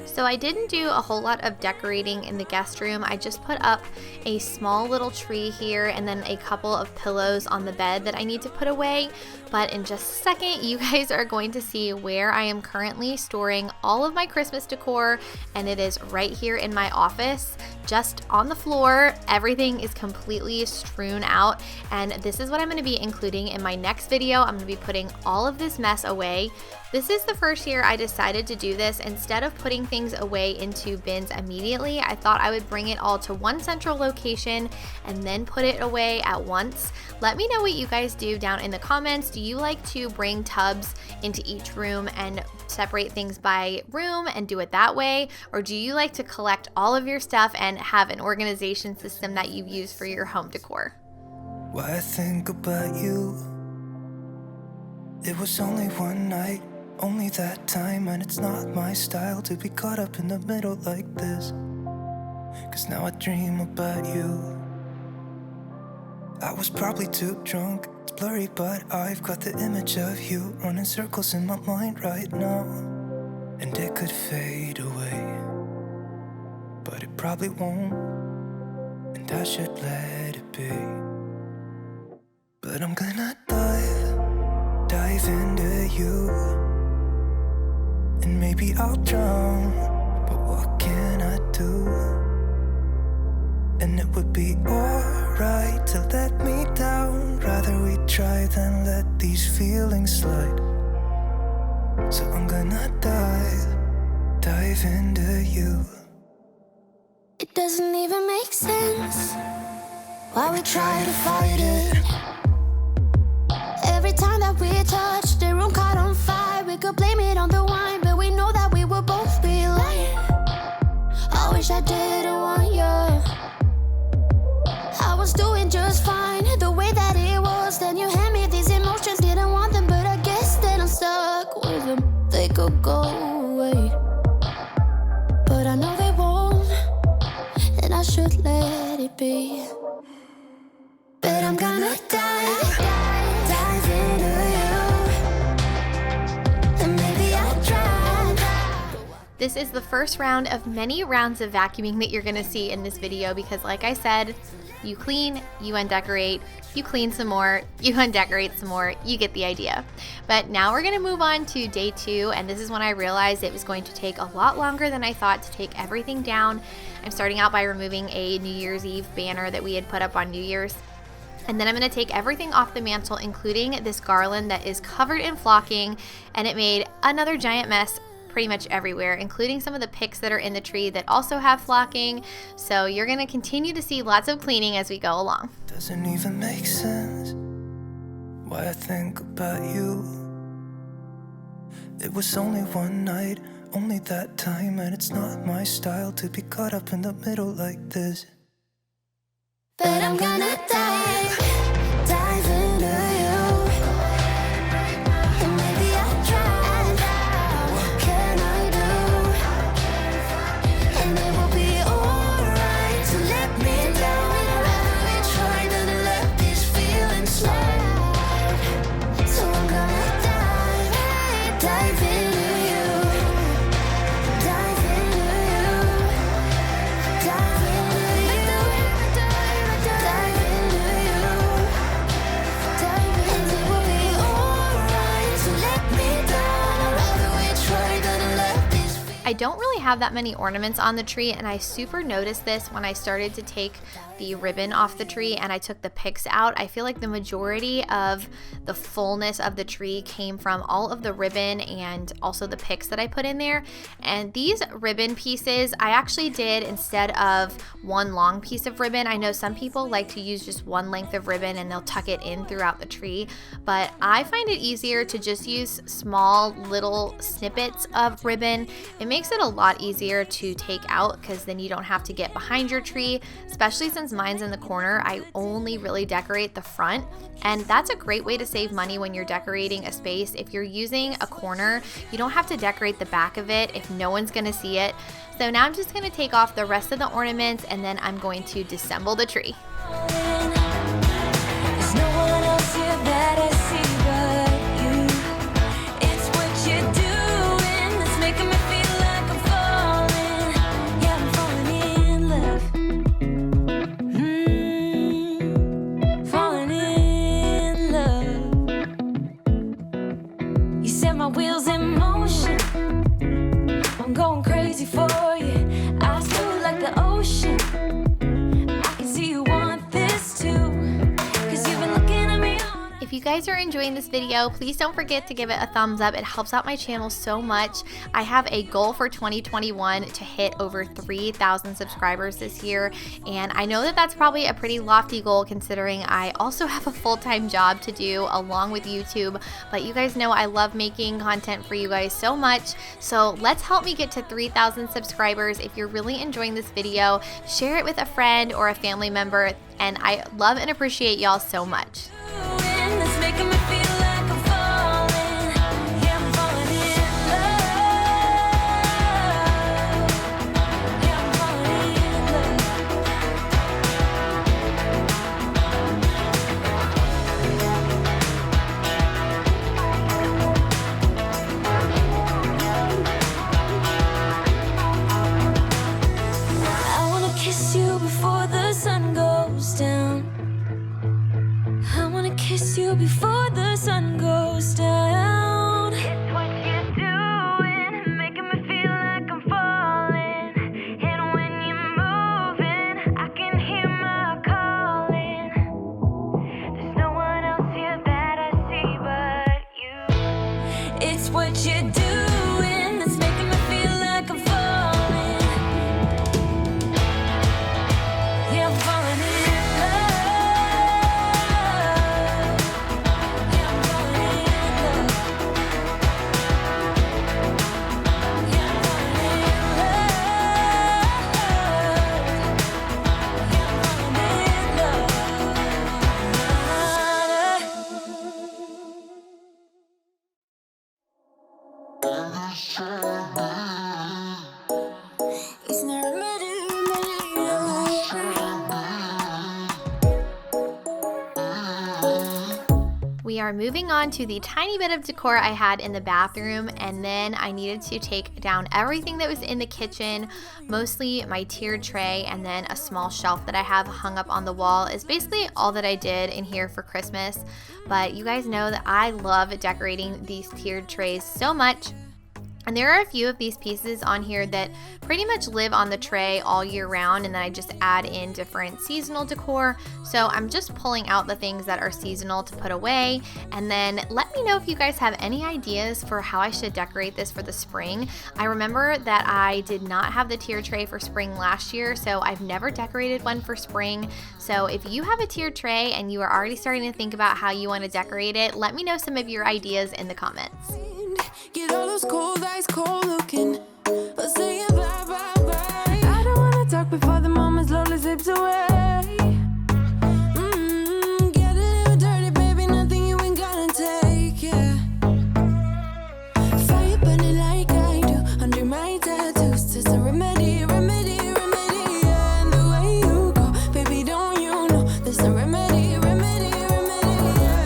So I didn't do a whole lot of decorating in the guest room. I just put up a small little tree here and then a couple of pillows on the bed that I need to put away. But in just a second, you guys are going to see where I am currently storing all of my Christmas decor, and it is right here in my office, just on the floor. Everything is completely strewn out, and this is what I'm going to be including in my next video. I'm going to be putting all of this mess away. This is the first year I decided to do this. Instead of putting things away into bins immediately, I thought I would bring it all to one central location and then put it away at once. Let me know what you guys do down in the comments. Do you like to bring tubs into each room and separate things by room and do it that way? Or do you like to collect all of your stuff and have an organization system that you use for your home decor? Why I think about you. It was only one night, only that time, and it's not my style to be caught up in the middle like this. 'Cause now I dream about you. I was probably too drunk, it's blurry, but I've got the image of you running circles in my mind right now. And it could fade away, but it probably won't, and I should let it be. But I'm gonna dive into you, and maybe I'll drown, but what can I do? And it would be alright to let me down. Rather we try than let these feelings slide. So I'm gonna dive into you. It doesn't even make sense why we try to fight it. Every time that we touch, the room caught on fire. We could blame it on the wine, but we know that we will both be lying. I wish I didn't want you. I was doing just fine, the way that it was. Then you hand me these emotions, didn't want them, but I guess that I'm stuck with them. They could go away, but I know they won't, and I should let it be. But I'm gonna dive into you, and maybe I'll try. This is the first round of many rounds of vacuuming that you're gonna see in this video, because like I said, you clean, you undecorate, you clean some more, you undecorate some more, you get the idea. But now we're gonna move on to day 2, and this is when I realized it was going to take a lot longer than I thought to take everything down. I'm starting out by removing a New Year's Eve banner that we had put up on New Year's. And then I'm going to take everything off the mantle, including this garland that is covered in flocking, and it made another giant mess pretty much everywhere, including some of the picks that are in the tree that also have flocking. So you're going to continue to see lots of cleaning as we go along. Doesn't even make sense why I think about you. It was only one night, only that time, and it's not my style to be caught up in the middle like this. But I'm gonna dive into you, and maybe I'll try. What can I do? And it will be alright to let me down. Rather we try than let these feelings slide. So I'm gonna dive into you, dive into you, dive into you. Dive into you, dive I don't really have that many ornaments on the tree, and I super noticed this when I started to take the ribbon off the tree and I took the picks out. I feel like the majority of the fullness of the tree came from all of the ribbon and also the picks that I put in there. And these ribbon pieces I actually did instead of one long piece of ribbon. I know some people like to use just one length of ribbon and they'll tuck it in throughout the tree, but I find it easier to just use small little snippets of ribbon. It makes it a lot easier to take out because then you don't have to get behind your tree, especially since mine's in the corner. I only really decorate the front, and that's a great way to save money when you're decorating a space. If you're using a corner, you don't have to decorate the back of it if no one's gonna see it. So now I'm just gonna take off the rest of the ornaments and then I'm going to disassemble the tree. There's no one else here that I see but you. It's what you're doing that's making me feel like I'm falling. Yeah, I'm falling in love. You set my wheels in motion. I'm going crazy for you. Eyes blue like the ocean. I can see you want this too. If you guys are enjoying this video, please don't forget to give it a thumbs up. It helps out my channel so much. I have a goal for 2021 to hit over 3,000 subscribers this year, and I know that that's probably a pretty lofty goal considering I also have a full-time job to do along with YouTube, but you guys know I love making content for you guys so much, so let's help me get to 3,000 subscribers. If you're really enjoying this video, share it with a friend or a family member, and I love and appreciate y'all so much. That's making me feel like I'm falling. Yeah, I'm falling in love. Yeah, I'm falling in love. I wanna kiss you before the sun goes down. I wanna kiss you before the sun goes down. It's what you're doing, making me feel like I'm falling. And when you're moving, I can hear my calling. There's no one else here that I see but you. It's what you're doing that's making me feel like I'm falling. Yeah, I'm falling in love. We are moving on to the tiny bit of decor I had in the bathroom, and then I needed to take down everything that was in the kitchen, mostly my tiered tray, and then a small shelf that I have hung up on the wall is basically all that I did in here for Christmas. But you guys know that I love decorating these tiered trays so much. And there are a few of these pieces on here that pretty much live on the tray all year round, and then I just add in different seasonal decor. So I'm just pulling out the things that are seasonal to put away, and then let me know if you guys have any ideas for how I should decorate this for the spring. I remember that I did not have the tier tray for spring last year, so I've never decorated one for spring. So if you have a tiered tray and you are already starting to think about how you want to decorate it, let me know some of your ideas in the comments. Get all those cold eyes cold looking. Let's say bye bye bye. I don't wanna talk before the moment slowly slips away. Get a little dirty, baby. Nothing you ain't gonna take, yeah. Fire burning like I do under my tattoos. It's a remedy, remedy, remedy. Yeah, and the way you go, baby, don't you know? There's a remedy, remedy, remedy. Yeah.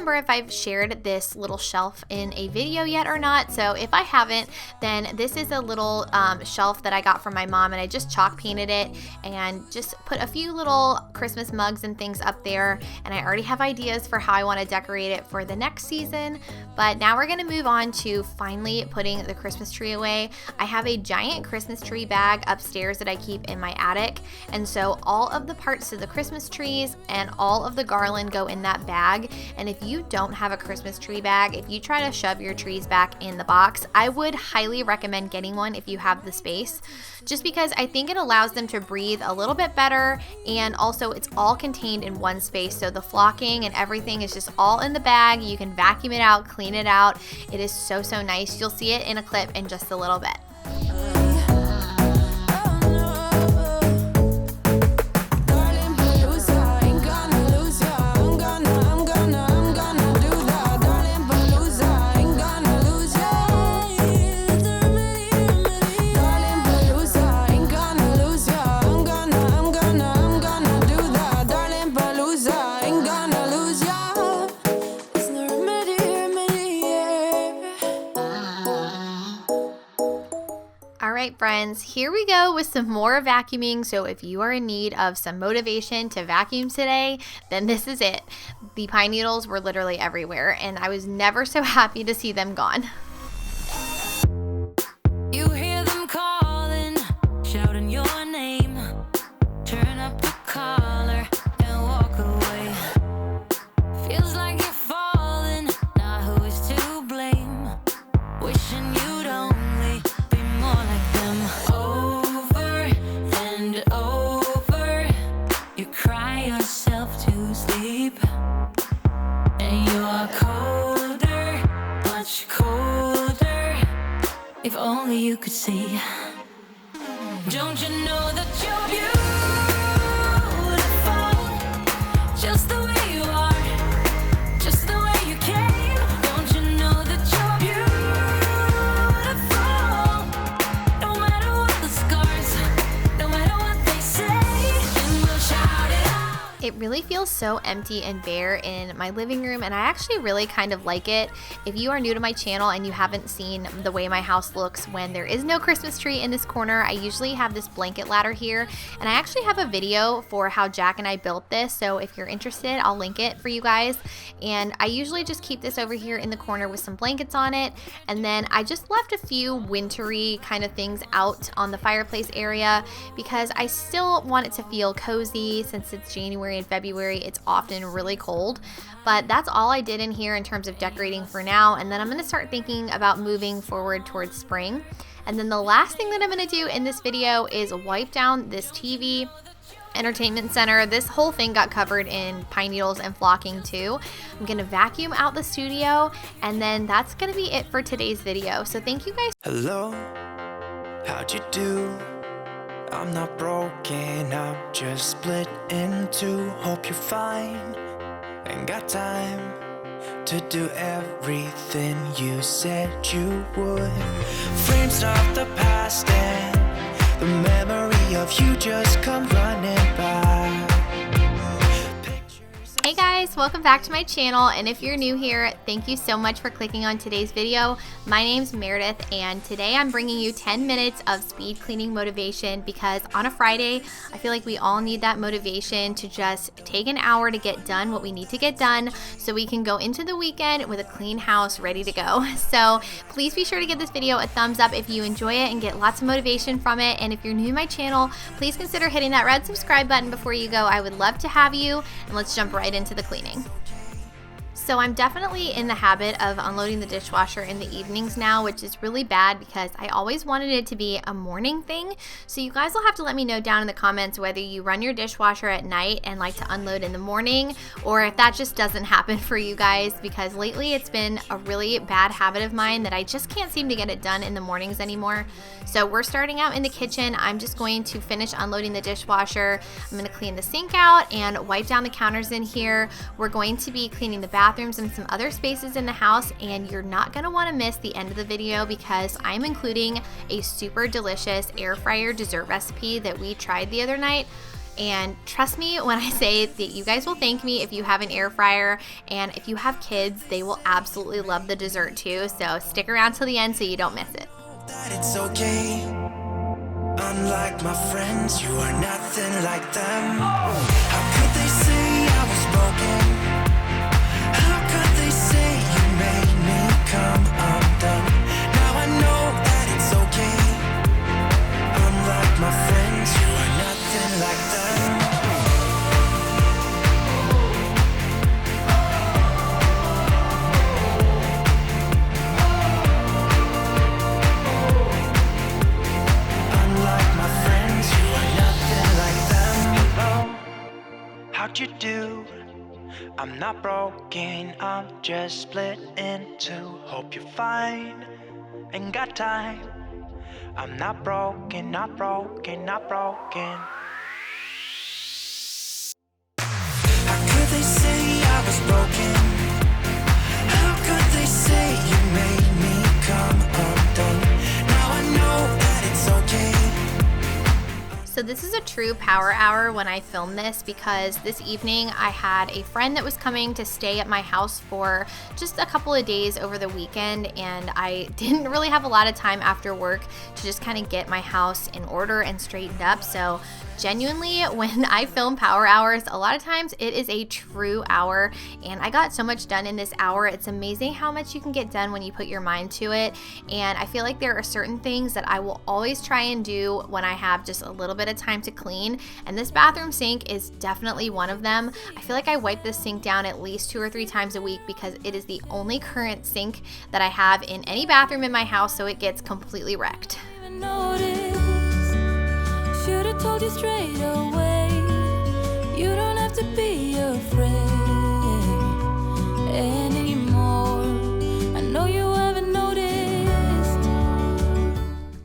remember if I've shared this little shelf in a video yet or not. So if I haven't, then this is a little shelf that I got from my mom, and I just chalk painted it and just put a few little Christmas mugs and things up there. And I already have ideas for how I want to decorate it for the next season. But now we're going to move on to finally putting the Christmas tree away. I have a giant Christmas tree bag upstairs that I keep in my attic, and so all of the parts of the Christmas trees and all of the garland go in that bag. And if you don't have a Christmas tree bag, if you try to shove your trees back in the box, I would highly recommend getting one if you have the space, just because I think it allows them to breathe a little bit better, and also it's all contained in one space, so the flocking and everything is just all in the bag. You can vacuum it out, clean it out. It is so nice. You'll see it in a clip in just a little bit. Alright friends, here we go with some more vacuuming. So if you are in need of some motivation to vacuum today, then this is it. The pine needles were literally everywhere, and I was never so happy to see them gone. You hear them calling, shouting your name. Turn up the collar and walk away. Feels like you're falling, now who is to blame? Wishing you'd only be more like them. Over and over, you cry yourself to sleep. And you're colder, much colder. If only you could see. Don't you know that you're beautiful, just the way you are, just the way you came. Don't you know that you're beautiful, no matter what the scars, no matter what they say, and we'll shout it out. It really feels so empty and bare in my living room, and I actually really kind of like it. If you are new to my channel and you haven't seen the way my house looks when there is no Christmas tree in this corner, I usually have this blanket ladder here, and I actually have a video for how Jack and I built this, so if you're interested, I'll link it for you guys. And I usually just keep this over here in the corner with some blankets on it, and then I just left a few wintry kind of things out on the fireplace area because I still want it to feel cozy. Since it's January and February, it's often really cold. But that's all I did in here in terms of decorating for now, and then I'm going to start thinking about moving forward towards spring. And then the last thing that I'm going to do in this video is wipe down this TV entertainment center. This whole thing got covered in pine needles and flocking too. I'm going to vacuum out the studio, and then that's going to be it for today's video. So thank you guys. Hello, how'd you do? I'm not broken, I'm just split in two. Hope you're fine, ain't got time to do everything you said you would. Frames of the past and the memory of you just come running by. Hey guys, welcome back to my channel, and if you're new here, thank you so much for clicking on today's video. My name's Meredith, and today I'm bringing you 10 minutes of speed cleaning motivation because on a Friday, I feel like we all need that motivation to just take an hour to get done what we need to get done so we can go into the weekend with a clean house ready to go. So please be sure to give this video a thumbs up if you enjoy it and get lots of motivation from it. And if you're new to my channel, please consider hitting that red subscribe button before you go. I would love to have you, and let's jump right into the cleaning. So I'm definitely in the habit of unloading the dishwasher in the evenings now, which is really bad because I always wanted it to be a morning thing. So you guys will have to let me know down in the comments whether you run your dishwasher at night and like to unload in the morning, or if that just doesn't happen for you guys, because lately it's been a really bad habit of mine that I just can't seem to get it done in the mornings anymore. So we're starting out in the kitchen. I'm just going to finish unloading the dishwasher. I'm going to clean the sink out and wipe down the counters in here. We're going to be cleaning the bathrooms and some other spaces in the house, and you're not going to want to miss the end of the video because I'm including a super delicious air fryer dessert recipe that we tried the other night. And trust me when I say that you guys will thank me if you have an air fryer, and if you have kids, they will absolutely love the dessert too. So stick around till the end so you don't miss it. That it's okay. Unlike my friends, you are nothing like them. How could they say I was broken? How could they say you made me come undone? Now I know that it's okay. Unlike my friends, you are nothing like them. Unlike my friends, you are nothing like them. How'd you do? I'm not broken, I'm just split in two. Hope you're fine, ain't got time. I'm not broken, not broken, not broken. How could they say I was broken? How could they say you made me come undone? Now I know that it's okay. So this is a true power hour when I film this, because this evening I had a friend that was coming to stay at my house for just a couple of days over the weekend, and I didn't really have a lot of time after work to just kind of get my house in order and straightened up. So genuinely, when I film power hours, a lot of times it is a true hour, and I got so much done in this hour. It's amazing how much you can get done when you put your mind to it. And I feel like there are certain things that I will always try and do when I have just a little bit of time to clean, and this bathroom sink is definitely one of them. I feel like I wipe this sink down at least 2 or 3 times a week, because it is the only current sink that I have in any bathroom in my house, so it gets completely wrecked. Should've told you straight away. You don't have to be afraid anymore. I know you haven't noticed.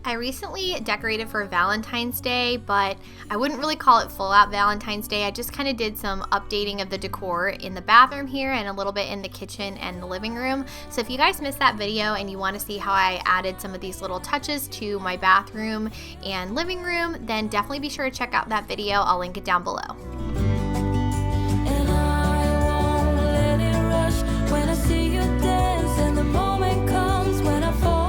I recently decorated for Valentine's Day, but I wouldn't really call it full out Valentine's Day. I just kind of did some updating of the decor in the bathroom here and a little bit in the kitchen and the living room. So if you guys missed that video and you want to see how I added some of these little touches to my bathroom and living room, then definitely be sure to check out that video. I'll link it down below. And I won't let it rush when I see you dance, and the moment comes when I fall.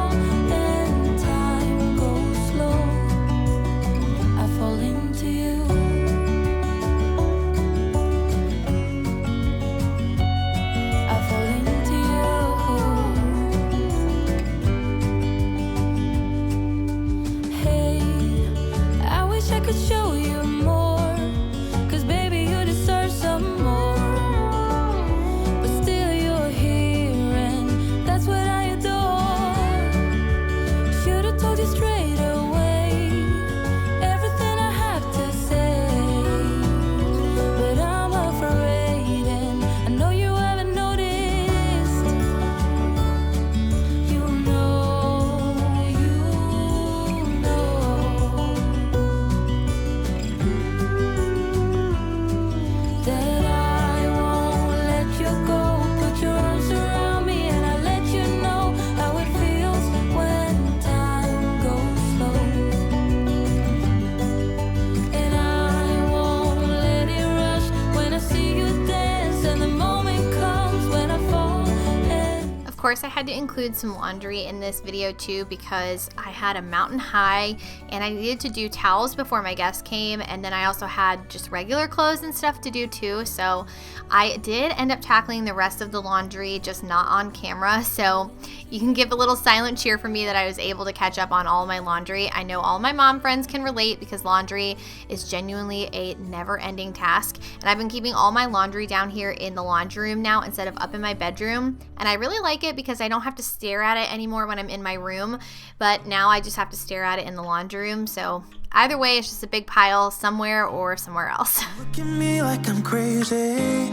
Of course, I had to include some laundry in this video too, because I had a mountain high and I needed to do towels before my guests came, and then I also had just regular clothes and stuff to do too. So I did end up tackling the rest of the laundry, just not on camera. So you can give a little silent cheer for me that I was able to catch up on all my laundry. I know all my mom friends can relate, because laundry is genuinely a never-ending task, and I've been keeping all my laundry down here in the laundry room now instead of up in my bedroom, and I really like it because I don't have to stare at it anymore when I'm in my room, but now I just have to stare at it in the laundry room. So either way, it's just a big pile somewhere or somewhere else. Look at me like I'm crazy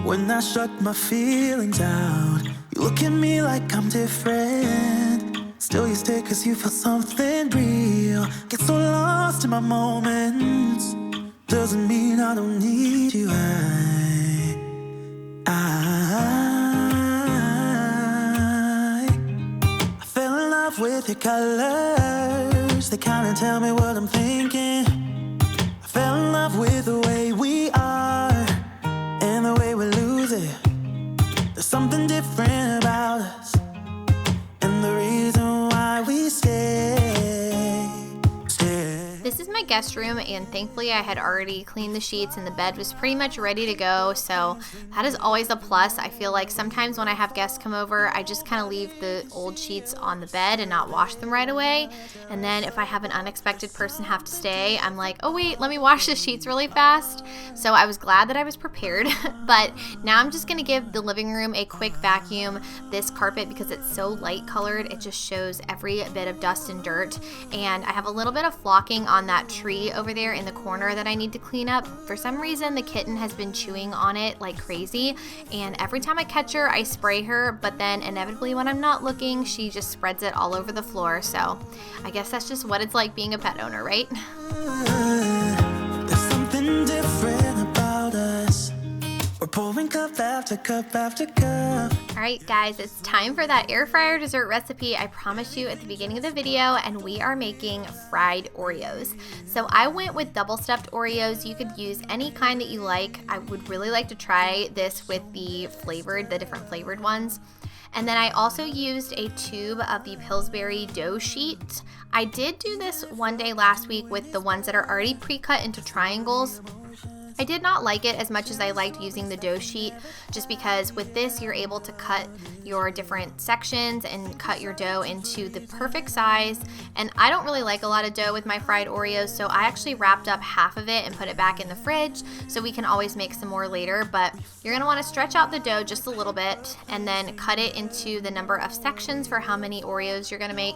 when I shut my feelings out. You look at me like I'm different, still you stay cause you feel something real. Get so lost in my moments, doesn't mean I don't need you. I fell in love with your colors, they kinda tell me what I'm thinking. I fell in in love with the way we are and the way we lose it. There's something different about us and the reason why we stay. This is my guest room, and thankfully I had already cleaned the sheets and the bed was pretty much ready to go, so that is always a plus. I feel like sometimes when I have guests come over, I just kind of leave the old sheets on the bed and not wash them right away, and then if I have an unexpected person have to stay, I'm like, oh wait, let me wash the sheets really fast. So I was glad that I was prepared. But now I'm just going to give the living room a quick vacuum. This carpet, because it's so light colored, it just shows every bit of dust and dirt, and I have a little bit of flocking on that tree over there in the corner that I need to clean up. For some reason, the kitten has been chewing on it like crazy, and every time I catch her, I spray her, but then inevitably when I'm not looking, she just spreads it all over the floor. So I guess that's just what it's like being a pet owner, right? There's something different about us. We're pouring cup after cup after cup. All right, guys, it's time for that air fryer dessert recipe I promised you at the beginning of the video, and we are making fried Oreos. So I went with double stuffed Oreos. You could use any kind that you like. I would really like to try this with the different flavored ones. And then I also used a tube of the Pillsbury dough sheet. I did do this one day last week with the ones that are already pre-cut into triangles. I did not like it as much as I liked using the dough sheet, just because with this you're able to cut your different sections and cut your dough into the perfect size. And I don't really like a lot of dough with my fried Oreos, so I actually wrapped up half of it and put it back in the fridge so we can always make some more later. But you're going to want to stretch out the dough just a little bit and then cut it into the number of sections for how many Oreos you're going to make.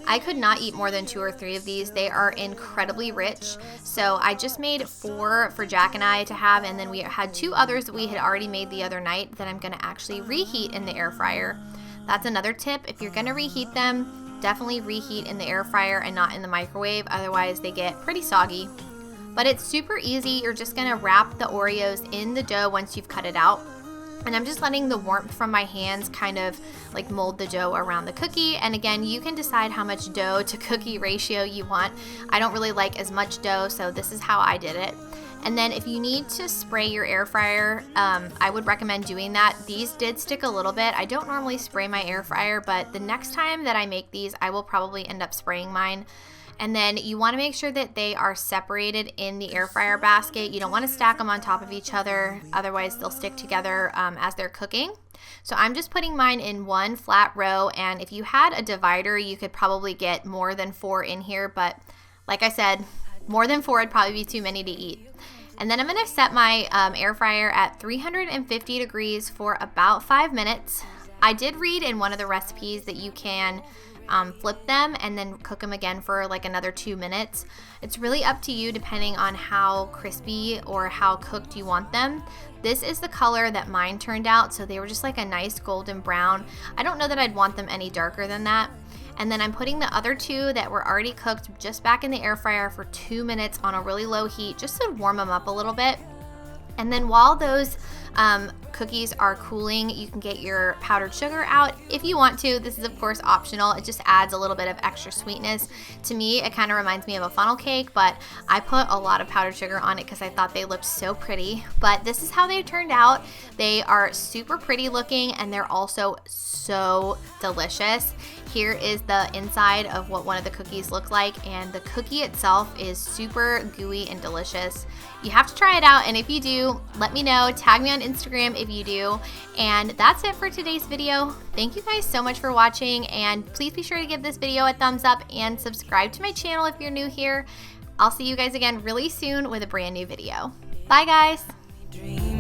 I could not eat more than 2 or 3 of these. They are incredibly rich. So I just made 4 for Jack and I to have, and then we had 2 others that we had already made the other night that I'm going to actually reheat in the air fryer. That's another tip. If you're going to reheat them, definitely reheat in the air fryer and not in the microwave. Otherwise, they get pretty soggy. But it's super easy. You're just going to wrap the Oreos in the dough once you've cut it out. And I'm just letting the warmth from my hands kind of like mold the dough around the cookie. And again, you can decide how much dough to cookie ratio you want. I don't really like as much dough, so this is how I did it. And then if you need to spray your air fryer, I would recommend doing that. These did stick a little bit. I don't normally spray my air fryer, but the next time that I make these, I will probably end up spraying mine. And then you want to make sure that they are separated in the air fryer basket. You don't want to stack them on top of each other, otherwise they'll stick together as they're cooking. So I'm just putting mine in one flat row, and if you had a divider, you could probably get more than 4 in here, but like I said, more than 4 would probably be too many to eat. And then I'm going to set my air fryer at 350 degrees for about 5 minutes. I did read in one of the recipes that you can flip them and then cook them again for like another 2 minutes. It's really up to you depending on how crispy or how cooked you want them. This is the color that mine turned out, so they were just like a nice golden brown. I don't know that I'd want them any darker than that. And then I'm putting the other 2 that were already cooked just back in the air fryer for 2 minutes on a really low heat, just to warm them up a little bit. And then while those cookies are cooling, you can get your powdered sugar out if you want to. This is of course optional. It just adds a little bit of extra sweetness. To me, it kind of reminds me of a funnel cake, but I put a lot of powdered sugar on it because I thought they looked so pretty. But this is how they turned out. They are super pretty looking, and they're also so delicious. Here is the inside of what one of the cookies look like, and the cookie itself is super gooey and delicious. You have to try it out, and if you do, let me know. Tag me on Instagram if you do. And that's it for today's video. Thank you guys so much for watching, and please be sure to give this video a thumbs up and subscribe to my channel if you're new here. I'll see you guys again really soon with a brand new video. Bye guys!